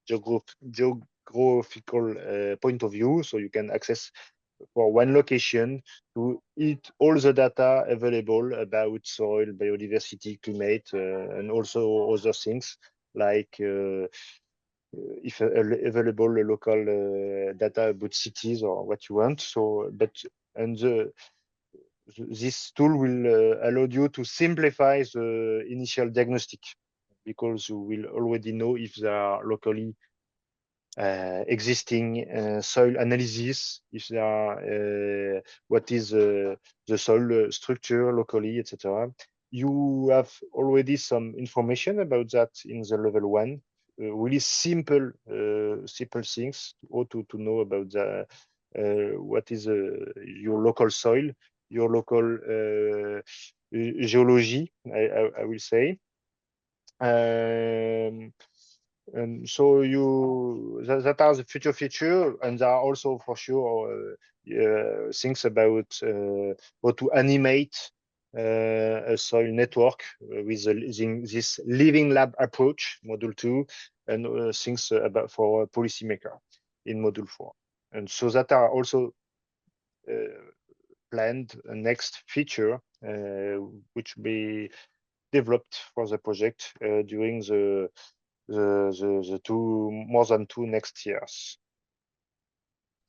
geographical point of view, so you can access for one location to all the data available about soil, biodiversity, climate, and also other things like if available local data about cities or what you want. So, this tool will allow you to simplify the initial diagnostic, because you will already know if there are locally existing soil analysis, if there are what is the soil structure locally, etc. You have already some information about that in the level 1. Really simple things, or to know about the what is your local soil, your local geology, I will say. And so that are the future feature, and there are also for sure things about how to animate a soil network with this living lab approach, module 2, and things about for policymaker in module 4. And so that are also planned next feature which will be developed for the project during the more than 2 next years.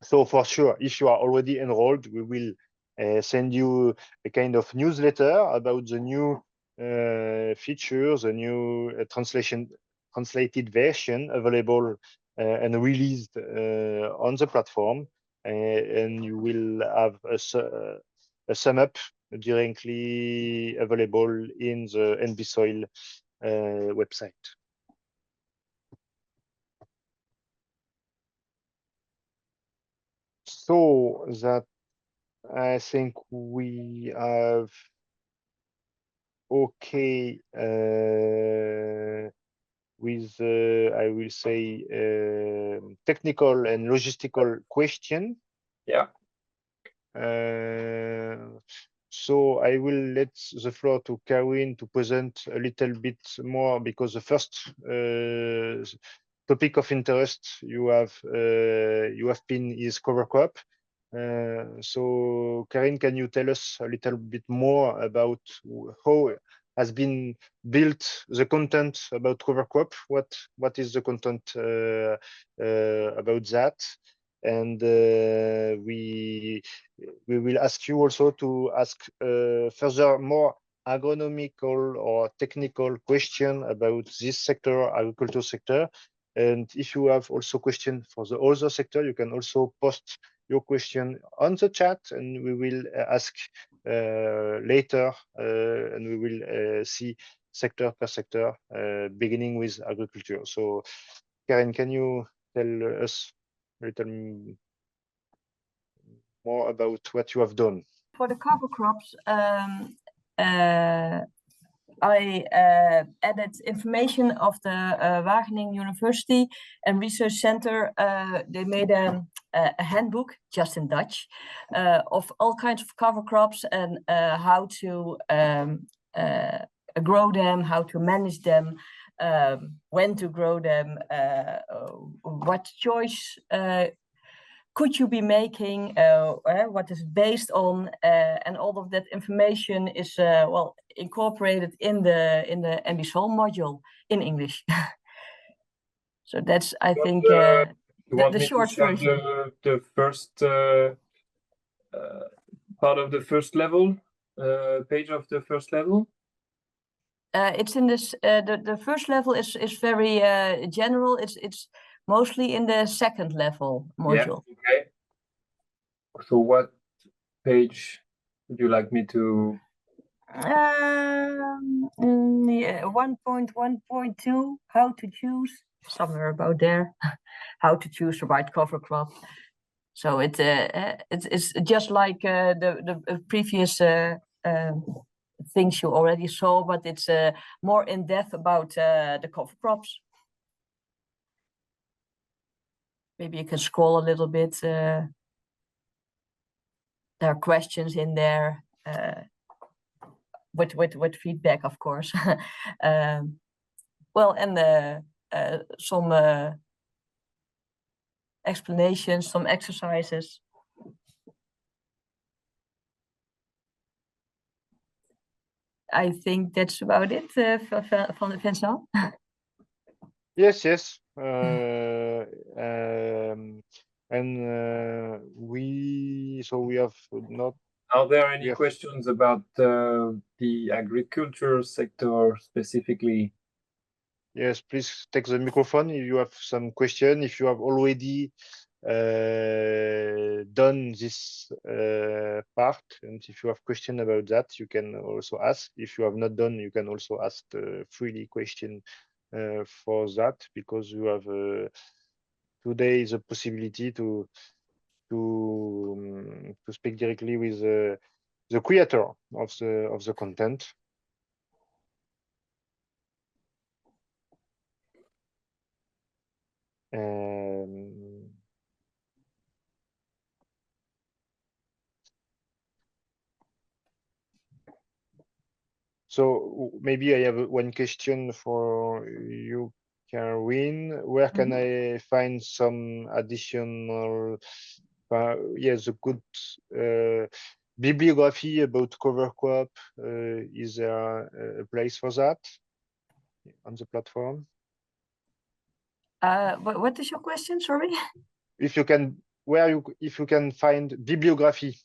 So for sure, if you are already enrolled, we will send you a kind of newsletter about the new features, the new translated version available and released on the platform, and you will have a sum up directly available in the NBSOIL website. So that I think we have okay with I will say technical and logistical question. Yeah. So I will let the floor to Karin to present a little bit more, because the first topic of interest you have been is cover crop. So Karin, can you tell us a little bit more about how has been built the content about cover crop? What is the content about that? And we will ask you also to ask further more agronomical or technical question about this sector, agriculture sector. And if you have also question for the other sector, you can also post your question on the chat, and we will ask later, and we will see sector per sector, beginning with agriculture. So, Karen, can you tell us a little more about what you have done? For the cover crops, I added information of the Wageningen University and Research Center. They made a handbook, just in Dutch, of all kinds of cover crops and how to grow them, how to manage them, when to grow them, what choice could you be making, what is based on, and all of that information is well incorporated in the NBSOIL module in English. So that's, I think, the short version. The first part of the first level, page of the first level. It's in this. The first level is very general. It's mostly in the second level module. Yeah, okay. So what page would you like me to? 1.1.2, how to choose, somewhere about there, how to choose the right cover crop. So it's just like the previous things you already saw, but it's more in depth about the cover crops. Maybe you can scroll a little bit. There are questions in there with feedback, of course. Well, and some explanations, some exercises. I think that's about it, Van Vincent. Yes, yes. We have not. Are there any questions about the agriculture sector specifically? Yes, please take the microphone if you have some question. If you have already done this part, and if you have question about that, you can also ask. If you have not done, you can also ask freely question for that, because you have today the possibility to speak directly with the creator of the content. So maybe I have one question for you, Karin. Where can I find some additional, yes, a good bibliography about cover crop? Is there a place for that on the platform? What is your question? Sorry. If you can, if you can find bibliography.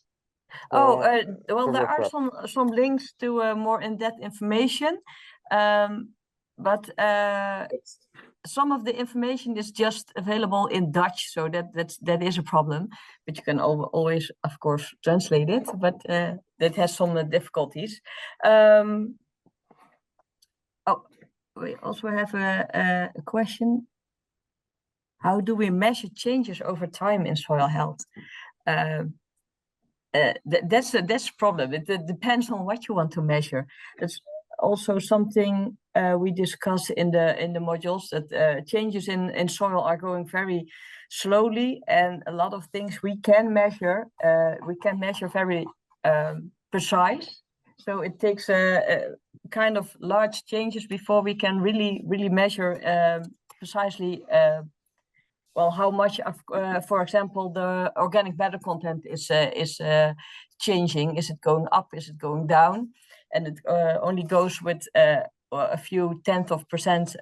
Oh, well, there are some links to more in-depth information, but some of the information is just available in Dutch, so that is a problem. But you can always, of course, translate it, but that has some difficulties. Oh, we also have a question. How do we measure changes over time in soil health? That's a problem. It depends on what you want to measure. That's also something we discuss in the modules, that changes in soil are going very slowly, and a lot of things we can measure very precise. So it takes a kind of large changes before we can really measure precisely well, how much of, for example, the organic matter content is changing? Is it going up? Is it going down? And it only goes with a few tenth of percent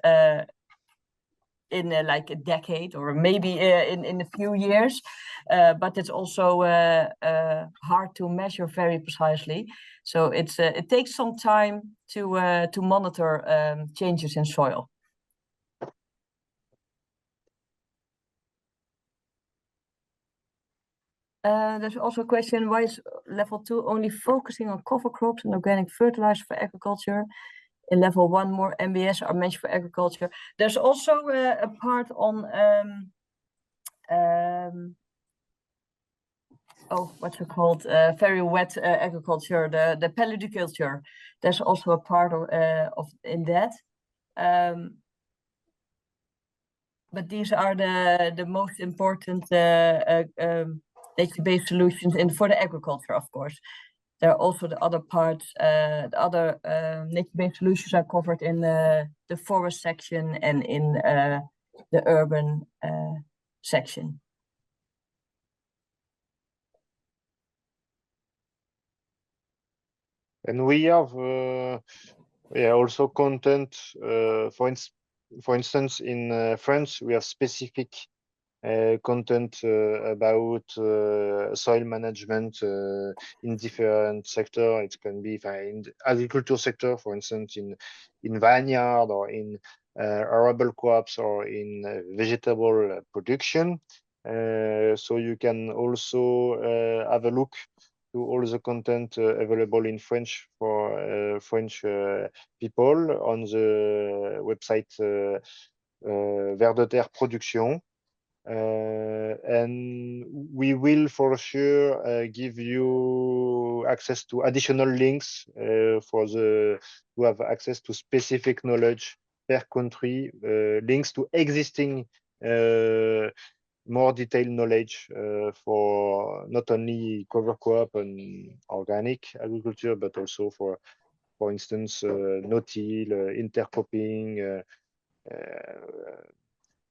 in like a decade or maybe in a few years, but it's also hard to measure very precisely. So it takes some time to monitor changes in soil. There's also a question, why is level 2 only focusing on cover crops and organic fertilizer for agriculture? In level 1, more NBS are mentioned for agriculture. There's also a part on, what's it called? Very wet agriculture, the pelliculture. There's also a part of in that. But these are the most important nature-based solutions for the agriculture, of course. There are also the other parts, the other nature-based solutions are covered in the forest section and in the urban section. And we have also content, for instance, in France, we have specific content about soil management in different sectors. It can be in the agriculture sector, for instance, in vineyard or in arable crops or in vegetable production. So you can also have a look to all the content available in French for French people on the website Ver de Terre Production. And we will for sure give you access to additional links to have access to specific knowledge per country, links to existing more detailed knowledge for not only cover crop and organic agriculture, but also for instance, no-till, intercropping.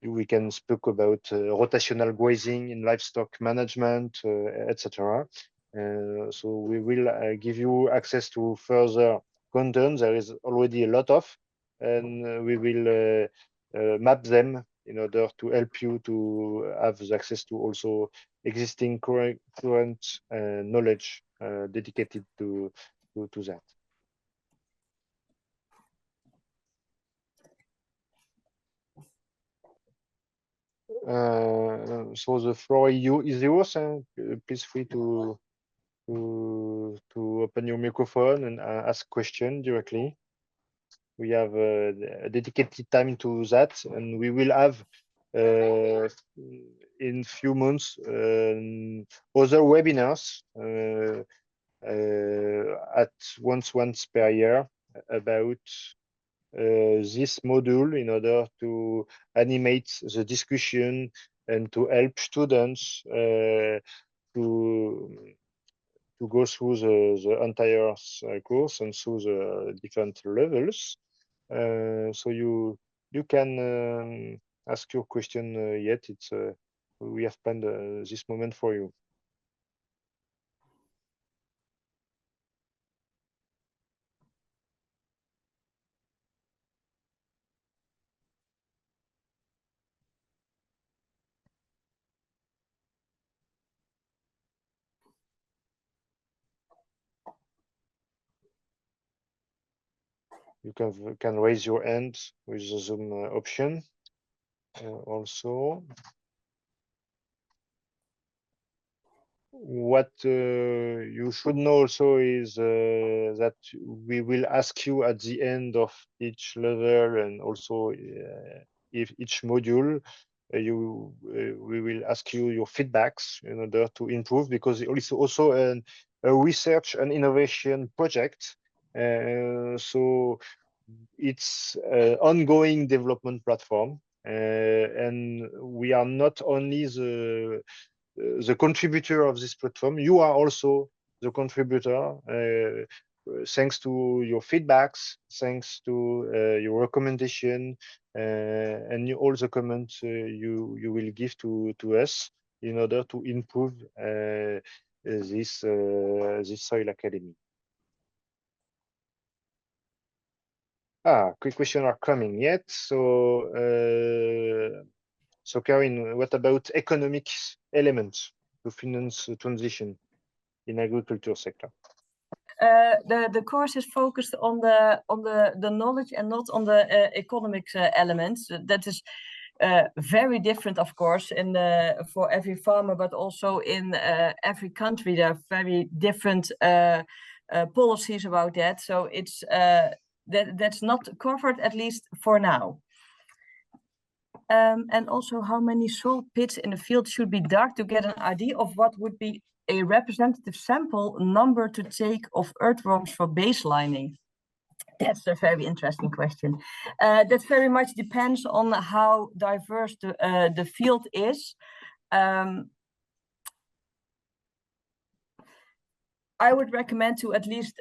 We can speak about rotational grazing in livestock management, etc. So we will give you access to further content. There is already a lot of, and we will map them in order to help you to have access to also existing current knowledge dedicated to that. So the floor is yours, and please free to open your microphone and ask question directly. We have a dedicated time to that, and we will have in few months other webinars at once per year about this module in order to animate the discussion and to help students to go through the entire course and through the different levels. So you can ask your question yet. It's we have planned this moment for you. You can raise your hand with the Zoom option also. What you should know also is that we will ask you at the end of each level and also if each module we will ask you your feedbacks in order to improve, because it's also a research and innovation project. So it's an ongoing development platform, and we are not only the contributor of this platform, you are also the contributor. thanks to your feedbacks, thanks to your recommendation, and all the comments you will give to us in order to improve this soil academy. Quick question are coming yet. So Karin, what about economic elements to finance transition in agriculture sector? The course is focused on the knowledge and not on the economic elements. That is very different, of course, for every farmer, but also in every country. There are very different policies about that. So it's that's not covered, at least for now. And also, how many soil pits in the field should be dug to get an idea of what would be a representative sample number to take of earthworms for baselining? That's a very interesting question. That very much depends on how diverse the field is. I would recommend to at least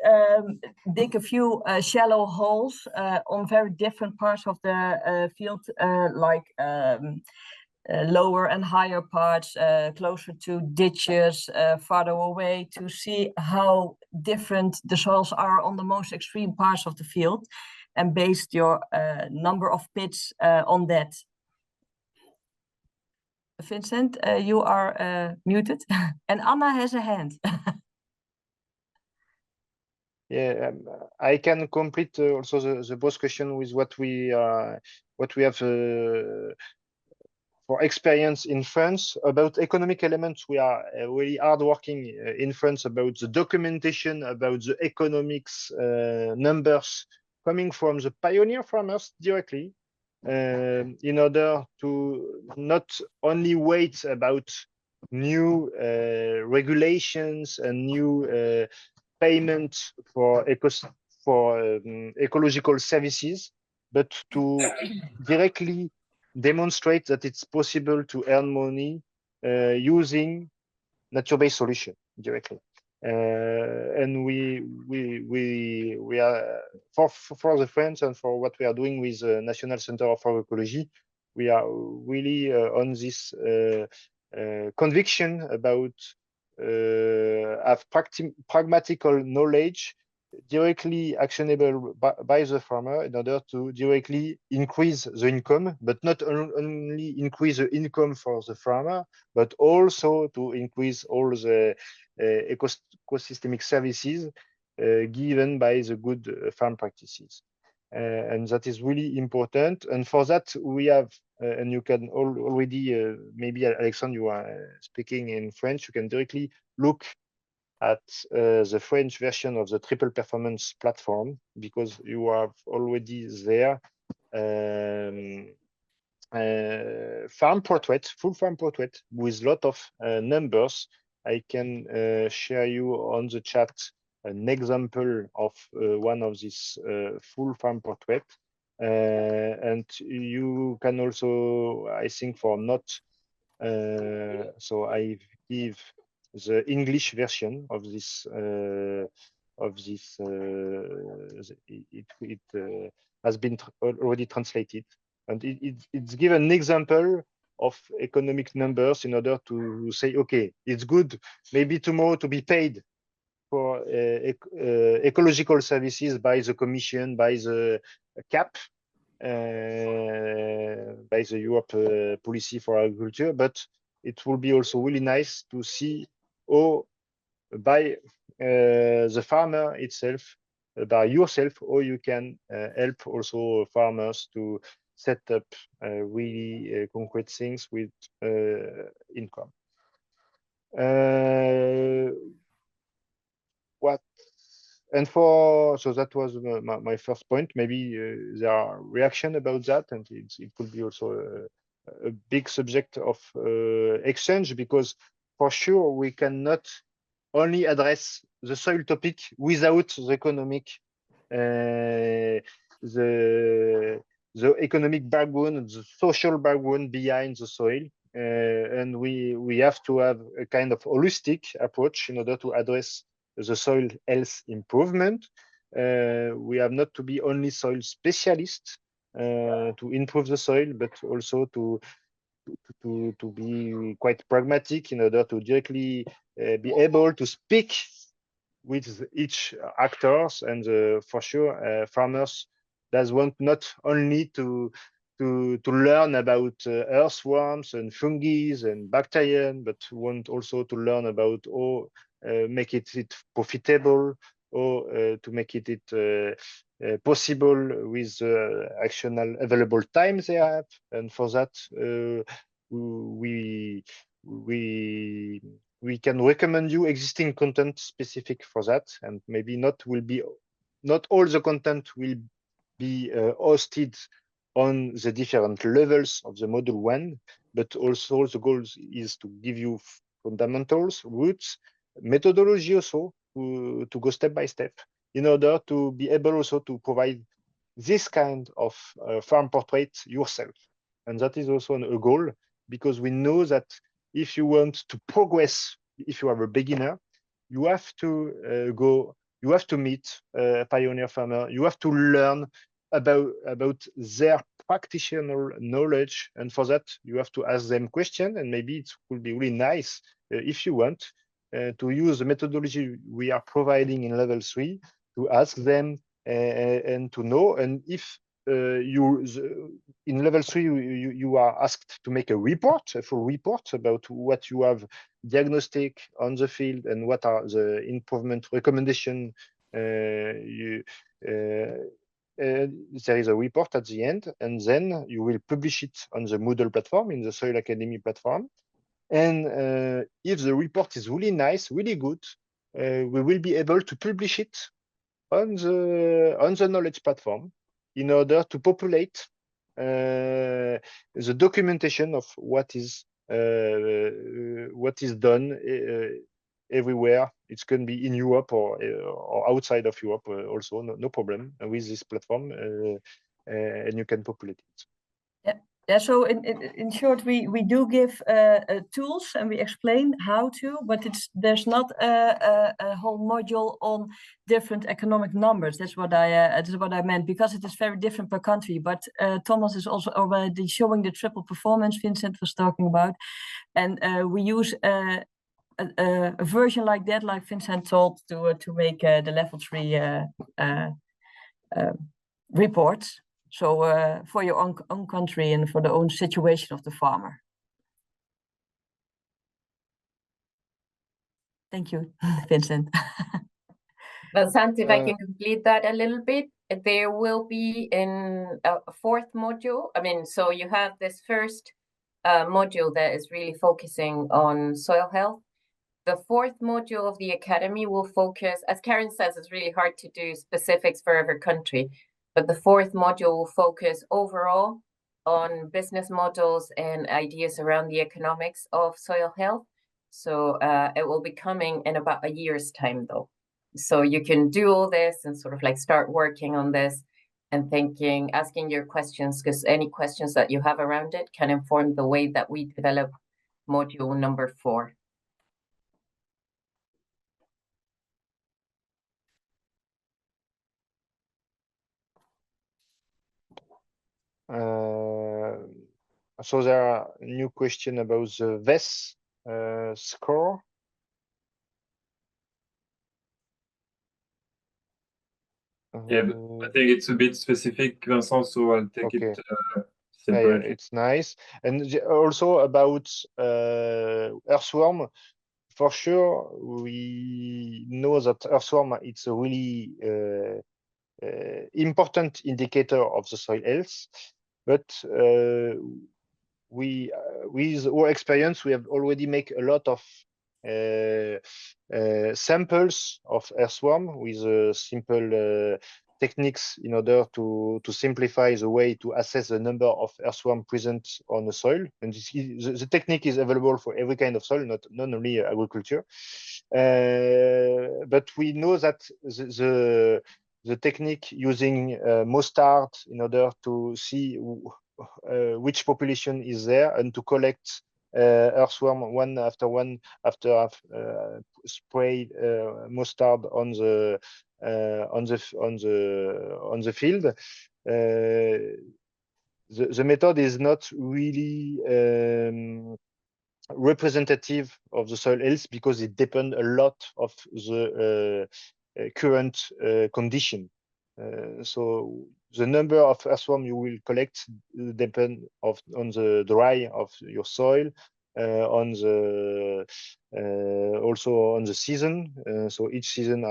dig a few shallow holes on very different parts of the field, like lower and higher parts, closer to ditches, farther away, to see how different the soils are on the most extreme parts of the field, and base your number of pits on that. Vincent, you are muted, and Anna has a hand. Yeah, I can complete also the both question with what we have for experience in France about economic elements. We are really hard working in France about the documentation, about the economics numbers coming from the pioneer farmers directly, in order to not only wait about new regulations and new payment for ecological services, but to directly demonstrate that it's possible to earn money using nature-based solution directly. And we are for the French and for what we are doing with the National Center of Agroecology, we are really on this conviction about have pragmatical knowledge directly actionable by the farmer in order to directly increase the income, but not only increase the income for the farmer, but also to increase all the ecosystemic services given by the good farm practices. And that is really important. And for that, we have, and you can already, maybe Alexandre, you are speaking in French, you can directly look at the French version of the Triple Performance platform, because you are already there. Farm portrait, full farm portrait with a lot of numbers. I can share you on the chat an example of one of these full farm portrait. And you can also, I think, for not, so I give the English version of this it has been already translated, and it's given an example of economic numbers in order to say, okay, it's good maybe tomorrow to be paid for ecological services by the Commission, by the CAP, by the Europe policy for agriculture, but it will be also really nice to see how by the farmer itself, by yourself, or you can help also farmers to set up really concrete things with income. So that was my first point. Maybe there are reaction about that, and it could be also a big subject of exchange, because for sure we cannot only address the soil topic without the economic, the economic background, the social background behind the soil, and we have to have a kind of holistic approach in order to address the soil health improvement. We have not to be only soil specialists to improve the soil, but also to be quite pragmatic in order to directly be able to speak with each actors, and for sure farmers does want not only to learn about earthworms and fungi and bacteria, but want also to learn about how make it profitable, or to make it possible with actual available time they have. And for that we can recommend you existing content specific for that, and maybe not all the content will be hosted on the different levels of the module 1, but also the goal is to give you fundamentals, roots, methodology also to go step by step in order to be able also to provide this kind of farm portrait yourself. And that is also a goal, because we know that if you want to progress, if you are a beginner, you have to you have to meet a pioneer farmer, you have to learn about their practitioner knowledge, and for that you have to ask them questions, and maybe it would be really nice if you want to use the methodology we are providing in level 3 to ask them and to know. And if in level 3 you are asked to make a full report about what you have diagnostic on the field and what are the improvement recommendation. There is a report at the end, and then you will publish it on the Moodle platform, in the Soil Academy platform. And if the report is really nice, really good, we will be able to publish it on the knowledge platform in order to populate the documentation of what is done everywhere. It can be in Europe or outside of Europe also, no problem with this platform, and you can populate it. Yeah, so in short, we do give tools and we explain how to, but there's not a whole module on different economic numbers. That's what I meant, because it is very different per country. But Thomas is also already showing the triple performance Vincent was talking about, and we use a version like that, like Vincent told, to make the level 3 reports. So for your own country and for the own situation of the farmer. Thank you, Vincent. Well, Santi, if I can complete that a little bit, there will be in a fourth module. I mean, so you have this first module that is really focusing on soil health. The fourth module of the Academy will focus, as Karen says, it's really hard to do specifics for every country, but the fourth module will focus overall on business models and ideas around the economics of soil health. So it will be coming in about a year's time, though. So you can do all this and sort of like start working on this and asking your questions, because any questions that you have around it can inform the way that we develop module number 4. So there are new question about the VES score. Yeah, but I think it's a bit specific, Vincent, so I'll take it separately. It's nice. And also about earthworm, for sure, we know that earthworm, it's a really important indicator of the soil health. But with our experience, we have already made a lot of samples of earthworm with simple techniques in order to simplify the way to assess the number of earthworm present on the soil. And the technique is available for every kind of soil, not only agriculture. But we know that the technique using mustard in order to see which population is there and to collect earthworm one after one after I've sprayed mustard on the field. The method is not really representative of the soil health because it depends a lot of the current condition. So the number of earthworm you will collect depend on the dry of your soil, on the also on the season. So each season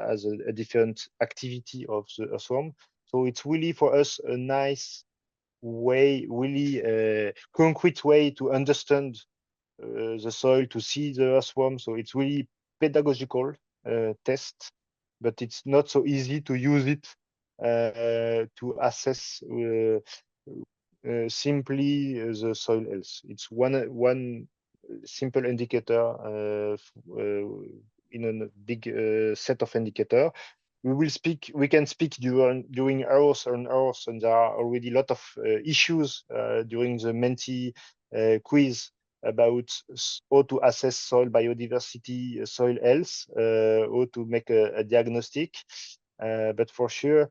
has a different activity of the earthworm. So it's really for us a nice way, really concrete way to understand the soil, to see the earthworm. So it's really pedagogical test, but it's not so easy to use it to assess simply the soil health. It's one simple indicator in a big set of indicator. We can speak during hours and hours, and there are already a lot of issues during the Menti quiz about how to assess soil biodiversity, soil health, how to make a diagnostic. But for sure,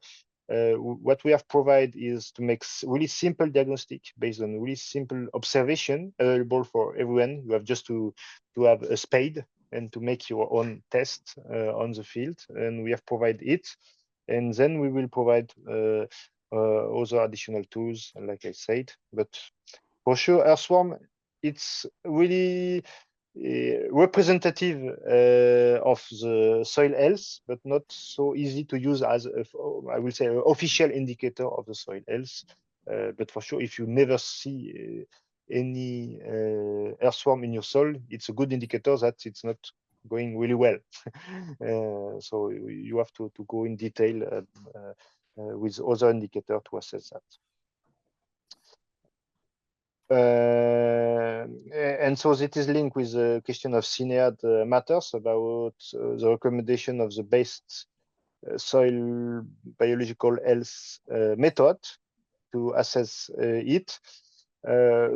what we have provided is to make really simple diagnostic based on really simple observation available for everyone. You have just to have a spade and to make your own test on the field, and we have provided it. And then we will provide other additional tools, like I said. But for sure, earthworm, it's really representative of the soil health, but not so easy to use as I will say, an official indicator of the soil health. But for sure, if you never see any earthworm in your soil, it's a good indicator that it's not going really well. So you have to go in detail with other indicator to assess that. And so it is linked with the question of CNEAD matters about the recommendation of the best soil biological health method to assess it.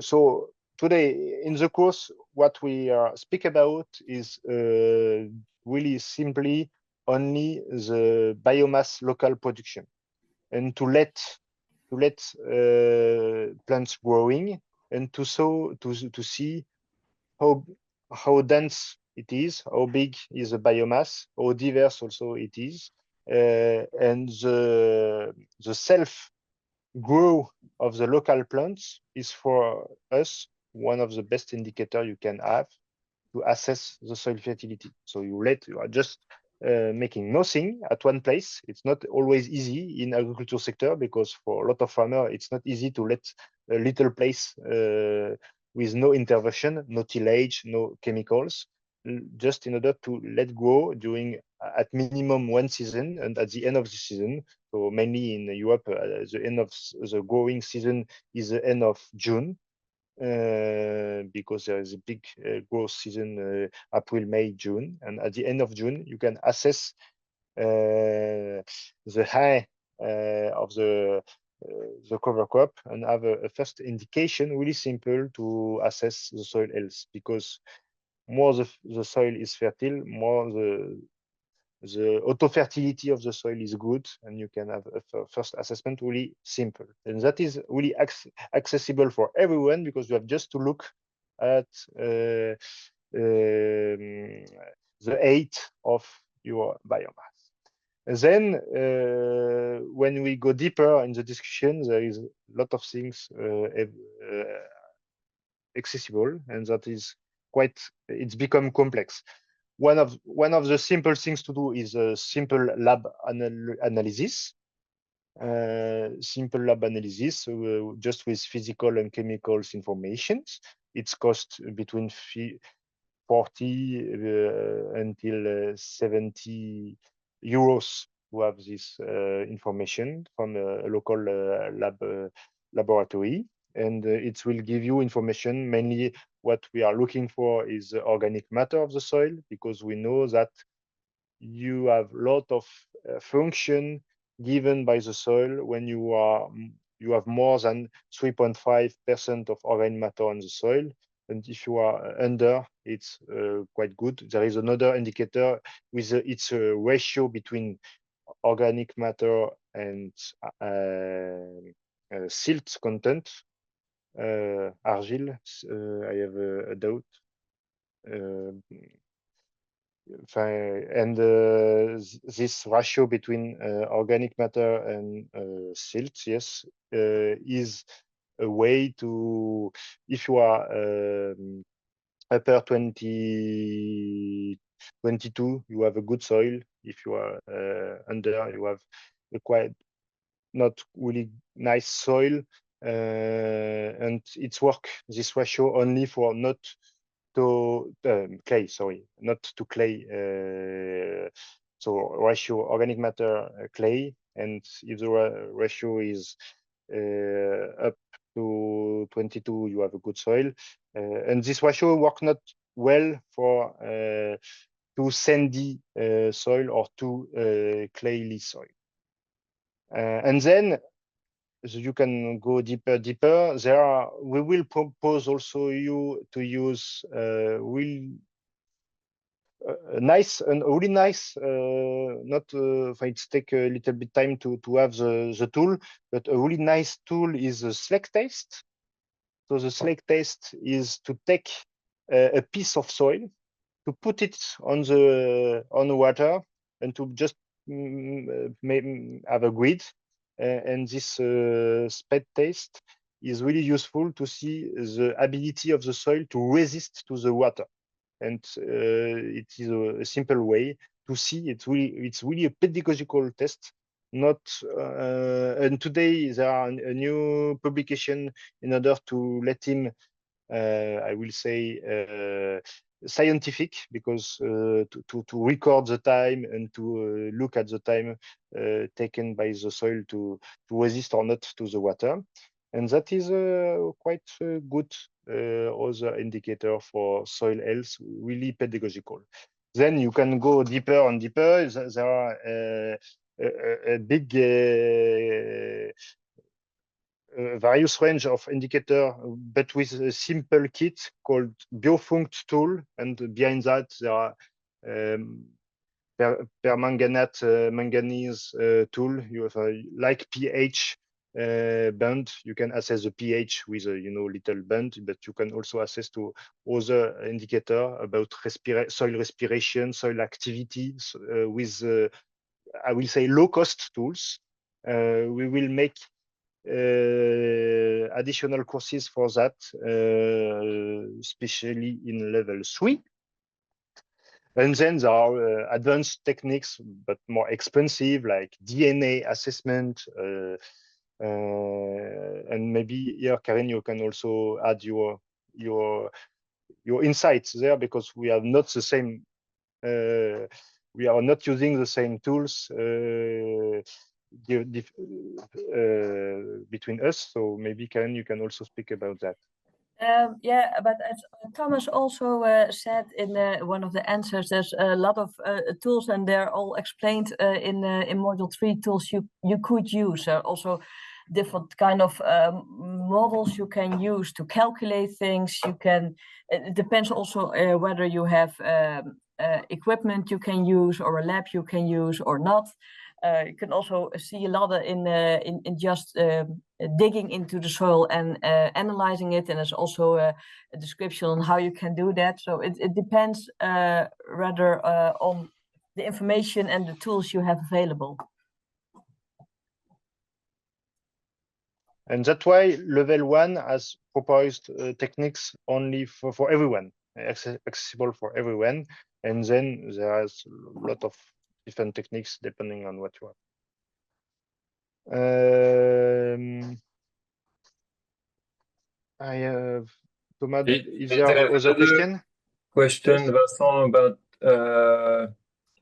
So today in the course, what we speak about is really simply only the biomass local production, and to let plants growing, and to see how dense it is, how big is the biomass, how diverse also it is, and the self grow of the local plants is for us one of the best indicator you can have to assess the soil fertility. So you are just making nothing at one place. It's not always easy in agriculture sector, because for a lot of farmers, it's not easy to let a little place with no intervention, no tillage, no chemicals, just in order to let go during at minimum one season, and at the end of the season. So mainly in Europe, the end of the growing season is the end of June. Because there is a big growth season, April, May, June, and at the end of June you can assess the high of the cover crop and have a first indication, really simple to assess the soil health, because more the soil is fertile, more the auto-fertility of the soil is good, and you can have a first assessment really simple. And that is really accessible for everyone, because you have just to look at the height of your biomass. And then when we go deeper in the discussion, there is a lot of things accessible, and that is it's become complex. One of the simple things to do is a simple lab analysis. Simple lab analysis just with physical and chemicals information. It's cost between 40 until 70 euros to have this information from a local laboratory. And it will give you information. Mainly what we are looking for is the organic matter of the soil, because we know that you have a lot of function given by the soil when you have more than 3.5% of organic matter on the soil. and if you are under, it's quite good. There is another indicator with its ratio between organic matter and silt content. Argile, I have a doubt. And this ratio between organic matter and silt, yes, is a way to, if you are upper 22, you have a good soil. If you are under, you have a quite not really nice soil, and it's work this ratio only for not to clay, sorry, not to clay. So ratio organic matter clay, and if the ratio is up to 22, you have a good soil, and this ratio work not well for too sandy soil or too clayly soil. And then you can go deeper. There are, we will propose also you to use really nice and really nice, not it take a little bit time to have the tool, but a really nice tool is a slag test. So the slag test is to take a piece of soil, to put it on the water, and to just have a grid. And this speed test is really useful to see the ability of the soil to resist to the water. And it is a simple way to see. It's really a pedagogical test. Not and today there are a new publication in order to let him, I will say, scientific, because to record the time and to look at the time taken by the soil to resist or not to the water, and that is quite good other indicator for soil health, really pedagogical. Then you can go deeper and deeper. There are a big various range of indicator, but with a simple kit called Biofunct tool, and behind that there are permanganate manganese tool. You have like pH band. You can assess the pH with a little band, but you can also assess to other indicator about soil respiration, soil activity with I will say low cost tools. We will make additional courses for that, especially in level 3. And then there are advanced techniques, but more expensive, like DNA assessment. And maybe here, Karin, you can also add your insights there, because we are not the same. We are not using the same tools between us. So maybe, Karin, you can also speak about that. Yeah, but as Thomas also said in one of the answers, there's a lot of tools, and they're all explained in module 3 tools you could use. Also different kind of models you can use to calculate things. You can, it depends also whether you have equipment you can use, or a lab you can use or not. You can also see a lot in just digging into the soil and analyzing it, and there's also a description on how you can do that. So it depends rather on the information and the tools you have available. And that's why level 1 has proposed techniques only for everyone, accessible for everyone. And then there's a lot of different techniques depending on what you have. I have Thomas. Is there other question, Vincent, about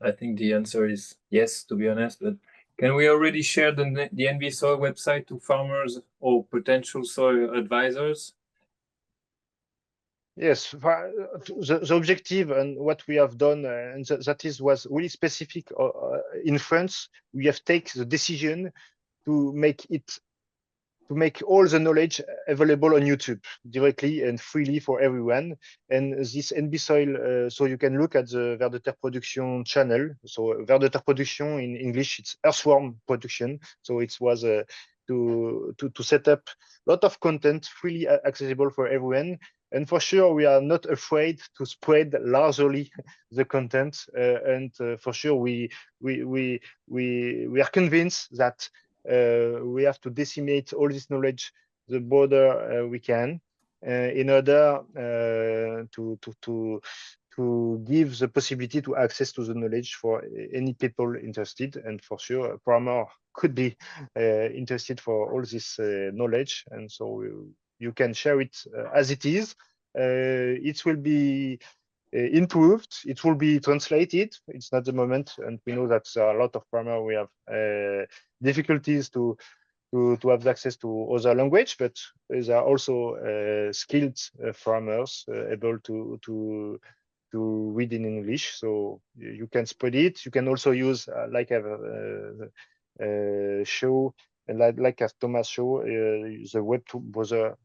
I think the answer is yes, to be honest, but can we already share the NBSOIL website to farmers or potential soil advisors? Yes, the objective and what we have done, and that was really specific in France. We have taken the decision to make it make all the knowledge available on YouTube directly and freely for everyone. And this NBSOIL, so you can look at the Ver de Terre Production channel. So Ver de Terre Production in English, it's earthworm production. So it was to set up a lot of content freely accessible for everyone. And for sure, we are not afraid to spread largely the content. And for sure, we are convinced that we have to disseminate all this knowledge the broader we can in order to give the possibility to access to the knowledge for any people interested. And for sure, a programmer could be interested for all this knowledge. And so you can share it as it is. It will be improved. It will be translated. It's not the moment, and we know that there are a lot of programmers. We have difficulties to have access to other language, but there are also skilled programmers able to read in English. So you can spread it. You can also use like a show, like as Thomas show, the web browser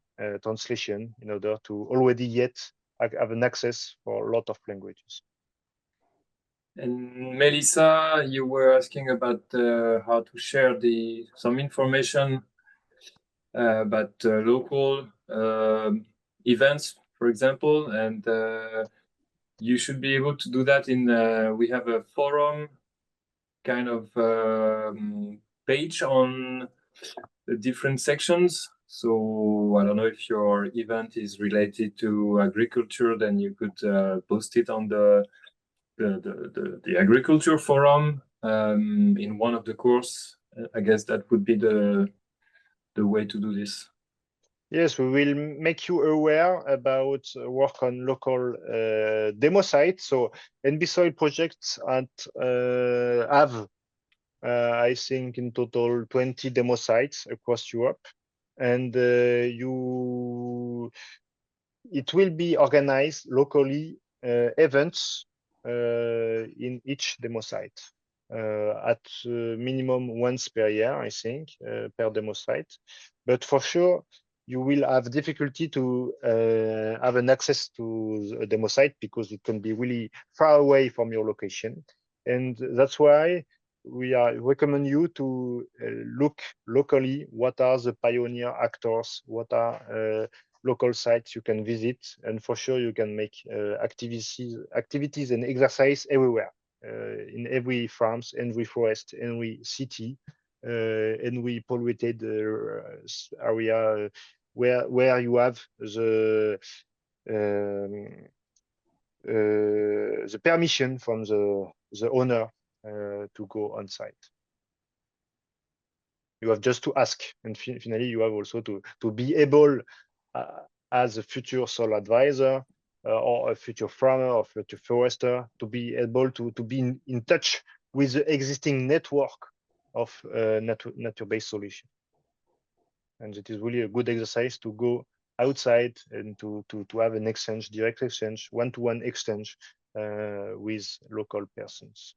translation in order to already yet have an access for a lot of languages. And Melissa, you were asking about how to share some information about local events, for example, and you should be able to do that in. We have a forum kind of page on the different sections. So I don't know if your event is related to agriculture, then you could post it on the agriculture forum in one of the course. I guess that would be the way to do this. Yes, we will make you aware about work on local demo sites. So NBSOIL projects have, I think, in total 20 demo sites across Europe, and it will be organized locally events in each demo site at minimum once per year, I think, per demo site. But for sure, you will have difficulty to have an access to a demo site because it can be really far away from your location. And that's why we recommend you to look locally what are the pioneer actors, what are local sites you can visit, and for sure you can make activities and exercise everywhere, in every farms, every forest, every city, every polluted area where you have the permission from the owner to go on site. You have just to ask, and finally you have also to be able as a future soil advisor or a future farmer or future forester to be able to be in touch with the existing network of nature-based solution. And it is really a good exercise to go outside and to have an exchange, direct exchange, one-to-one exchange with local persons.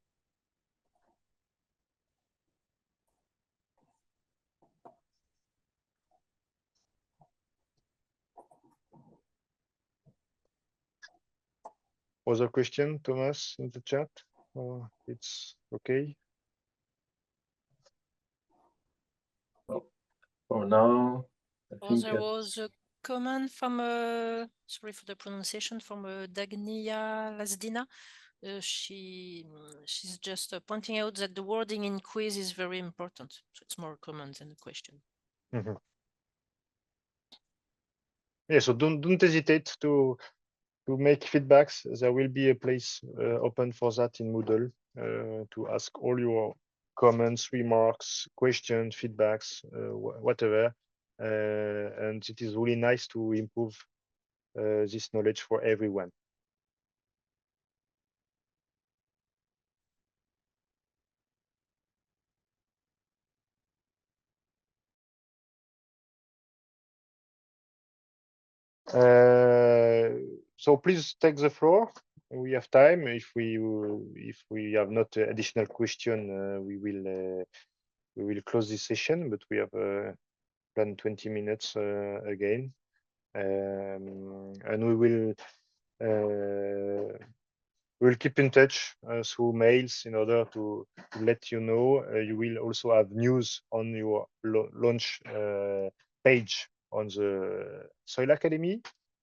Other question, Thomas, in the chat? Or it's okay? For now, I think there was a comment from, sorry for the pronunciation, from Dagnia Lazdina. She's just pointing out that the wording in quiz is very important. So it's more a comment than a question. Mm-hmm. Yeah, so don't hesitate to make feedbacks. There will be a place open for that in Moodle to ask all your comments, remarks, questions, feedbacks, whatever. And it is really nice to improve this knowledge for everyone. So please take the floor. We have time. If we have not additional question, we will close this session. But we have planned 20 minutes again. And we'll keep in touch through mails in order to let you know. You will also have news on your launch page on the Soil Academy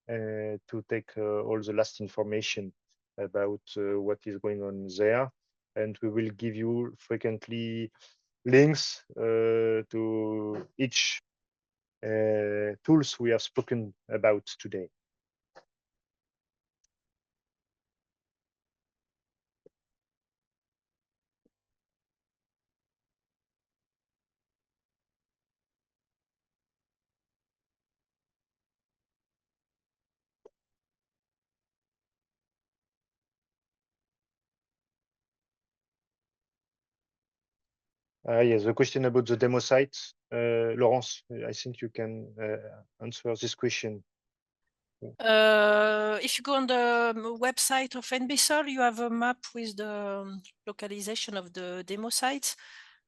to take all the last information about what is going on there. And we will give you frequently links to each tools we have spoken about today. Yes, the question about the demo site. Laurence, I think you can answer this question. If you go on the website of NBSOIL, you have a map with the localization of the demo sites.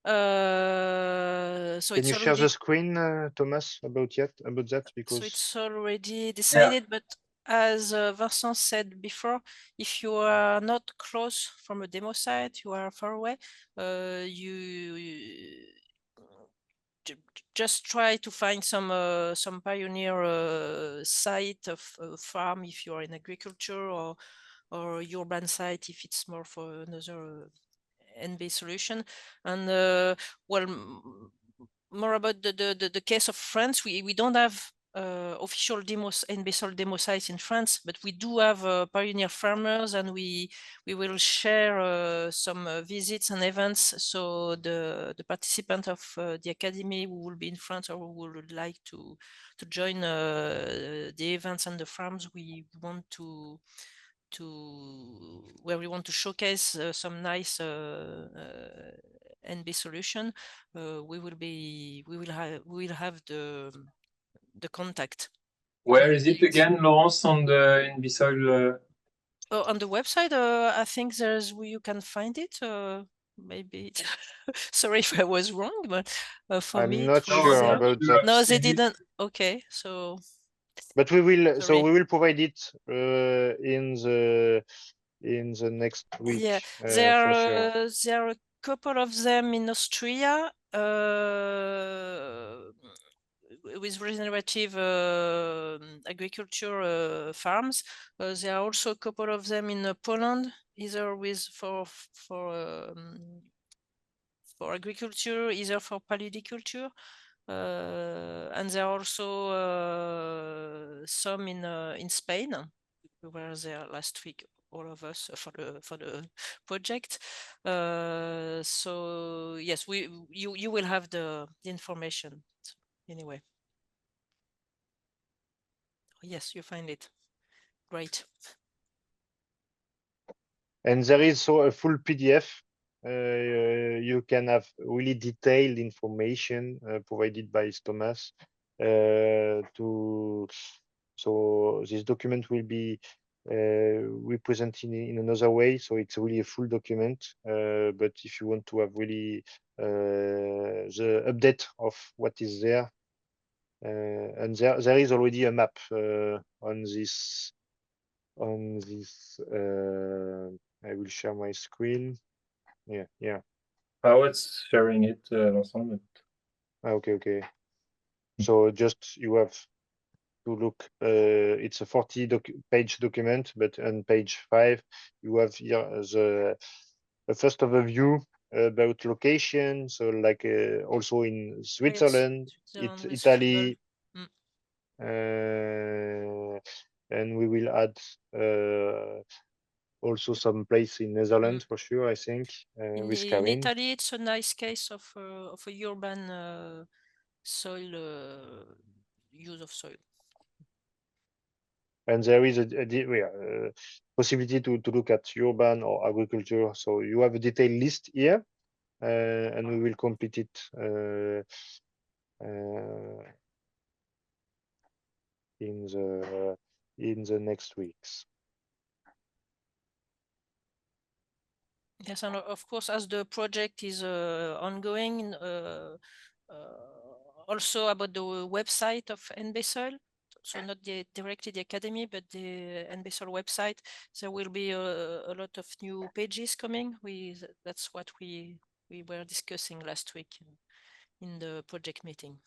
So Can it's you share already, the screen, Thomas, about that? Because so it's already decided, but as Vincent said before, if you are not close from a demo site, you are far away, just try to find some pioneer site of farm if you are in agriculture, or urban site if it's more for another NB solution. And well, more about the case of France, we don't have official demos NBSOIL demo sites in France, but we do have pioneer farmers, and we will share some visits and events. So the participant of the academy who will be in France or who would like to join the events and the farms, we want to showcase some nice NB solution. We will have the contact. Where is it again, Laurence, on the NBSOIL? On the website, I think there's where you can find it. Maybe sorry if I was wrong, but for I'm me not it was sure there. about that. No, they didn't. Okay, so. But we will. Sorry. So we will provide it in the next week. Yeah, for sure. there are a couple of them in Austria with regenerative agriculture farms. There are also a couple of them in Poland, either for agriculture, either for paludiculture. And there are also some in Spain. We were there last week, all of us, for the project. So yes, you will have the information anyway. Yes, you find it. Great. And there is so a full PDF. You can have really detailed information provided by Thomas. So this document will be represented in another way. So it's really a full document. But if you want to have really the update of what is there, and there is already a map on this. I will share my screen. Yeah. I was sharing it, Vincent. Okay. So just you have to look. It's a 40-page document, but on page 5 you have here the first overview about location. So like also in Switzerland, Italy, and we will add also some place in Netherlands for sure, I think. With In Italy, it's a nice case of a urban soil use of soil. And there is a possibility to look at urban or agriculture. So you have a detailed list here, and we will complete it in the next weeks. Yes, and of course, as the project is ongoing, also about the website of NBSOIL. So not directly the Academy, but the NBSOIL website. There will be a lot of new pages coming. That's what we were discussing last week in the project meeting.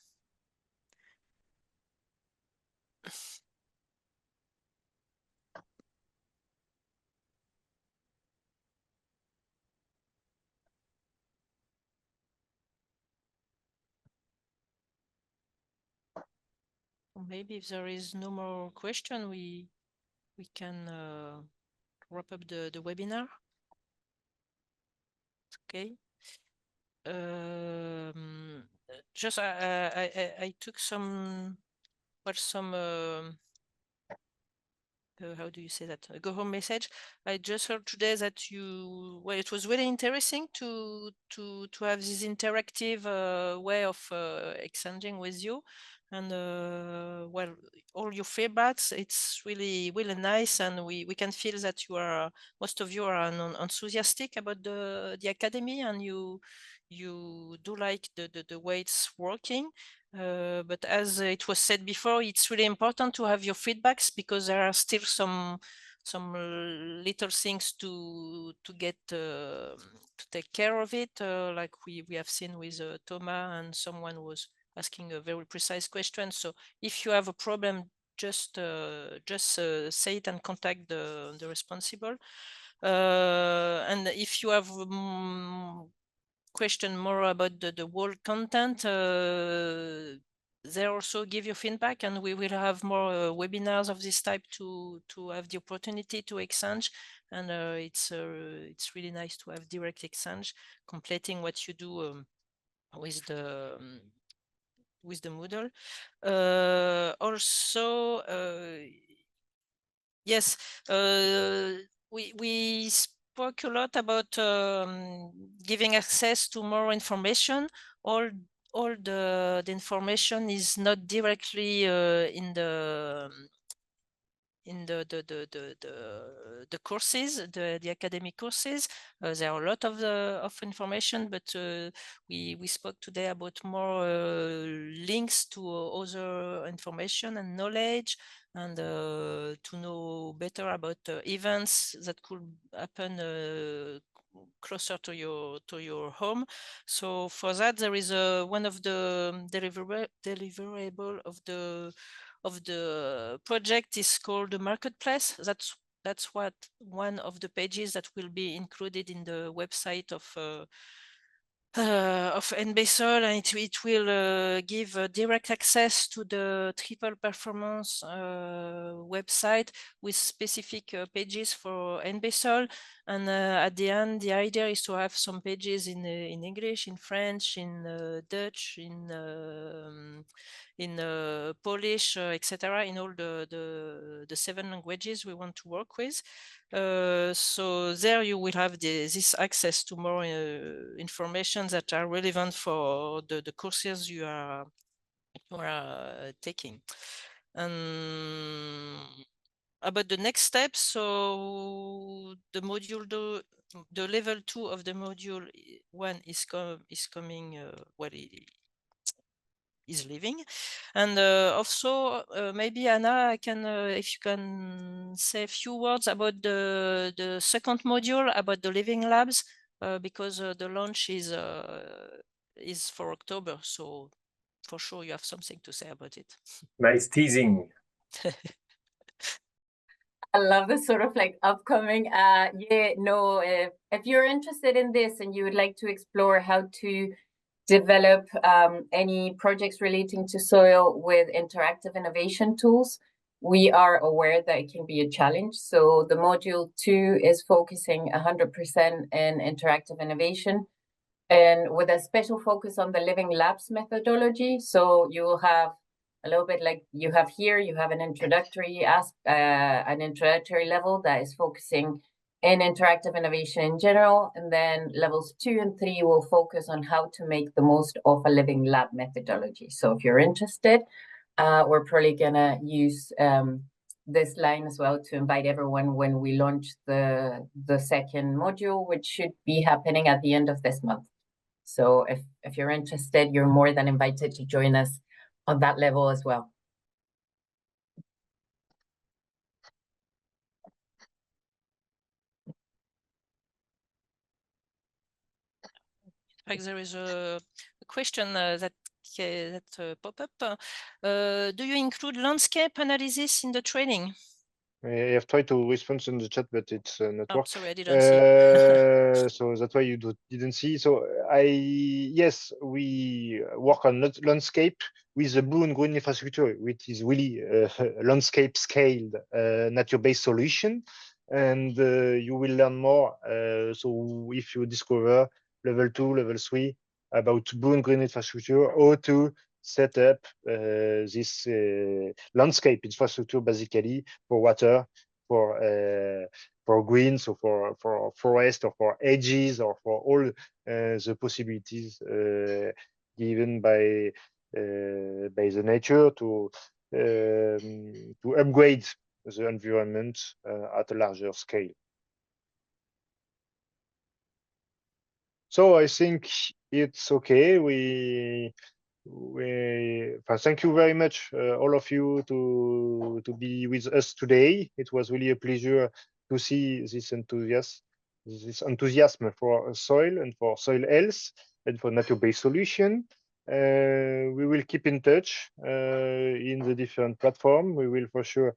Maybe if there is no more question, we can wrap up the webinar. Okay. Just I took some how do you say that? A go home message. I just heard today that it was really interesting to have this interactive way of exchanging with you, and well, all your feedbacks. It's really nice, and we can feel that most of you are enthusiastic about the academy, and you do like the way it's working. But as it was said before, it's really important to have your feedbacks, because there are still some little things to get to take care of it, like we have seen with Thomas, and someone was asking a very precise question. So if you have a problem, just say it and contact the responsible. And if you have question more about the whole content, they also give you feedback, and we will have more webinars of this type to have the opportunity to exchange. And it's really nice to have direct exchange, completing what you do with the Moodle. Also, yes, we spoke a lot about giving access to more information. All the information is not directly in the courses, the academic courses. There are a lot of information, but we spoke today about more links to other information and knowledge, and to know better about events that could happen closer to your home. So for that, there is one of the deliverable of the project is called the marketplace. That's what one of the pages that will be included in the website of NBSOIL, and it will give direct access to the triple performance website with specific pages for NBSOIL. And at the end, the idea is to have some pages in English, in French, in Dutch, in Polish, etc., in all the 7 languages we want to work with. So there you will have this access to more information that are relevant for the courses you are taking. About the next steps, so the module, the level 2 of the module 1 is coming. Well, is leaving, and also maybe Anna, if you can say a few words about the second module, about the living labs, because the launch is for October, so for sure you have something to say about it. Nice teasing. I love this sort of like upcoming. If you're interested in this and you would like to explore how to develop any projects relating to soil with interactive innovation tools, we are aware that it can be a challenge. So the module 2 is focusing 100% in interactive innovation, and with a special focus on the living labs methodology. So you will have a little bit like you have here, you have an introductory level that is focusing in interactive innovation in general, and then levels 2 and 3 will focus on how to make the most of a living lab methodology. So if you're interested, we're probably gonna use this line as well to invite everyone when we launch the second module, which should be happening at the end of this month. So if you're interested, you're more than invited to join us on that level as well. Like there is a question that pop up. Do you include landscape analysis in the training? I have tried to respond in the chat, but it's not Oh, work. sorry, I didn't see. So that's why you didn't see. So yes, we work on landscape with the blue and green infrastructure, which is really a landscape scaled nature-based solution. And you will learn more. So if you discover level 2, level 3 about blue and green infrastructure, how to set up this landscape infrastructure basically for water, for green, so for forest or for edges or for all the possibilities given by the nature to upgrade the environment at a larger scale. So I think it's okay. Thank you very much, all of you, to be with us today. It was really a pleasure to see this enthusiasm for soil and for soil health and for nature-based solution. We will keep in touch in the different platforms. We will for sure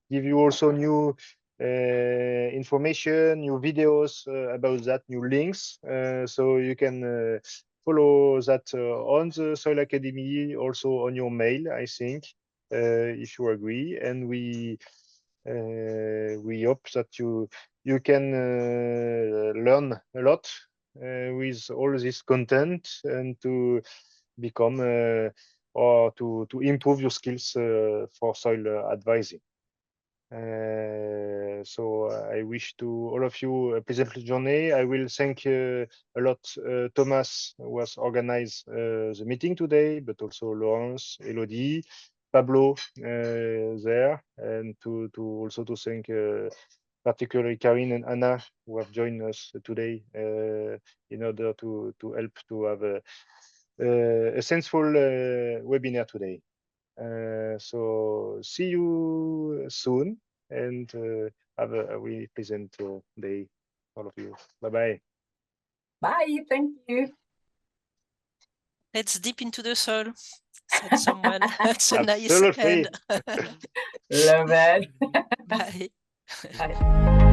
give you also new information, new videos about that, new links, so you can follow that on the Soil Academy, also on your mail, I think, if you agree. And we hope that you can learn a lot with all this content and to become or to improve your skills for soil advising. So I wish to all of you a pleasant journey. I will thank a lot Thomas, who was organized the meeting today, but also Laurence, Elodie, Pablo there, and to also to thank particularly Karine and Anna, who have joined us today in order to help to have a sensible webinar today. So see you soon, and have a really pleasant day, all of you. Bye-bye. Bye, thank you. Let's dip into the soil, said someone. That's a nice Absolutely. end. Love it. Bye. Bye.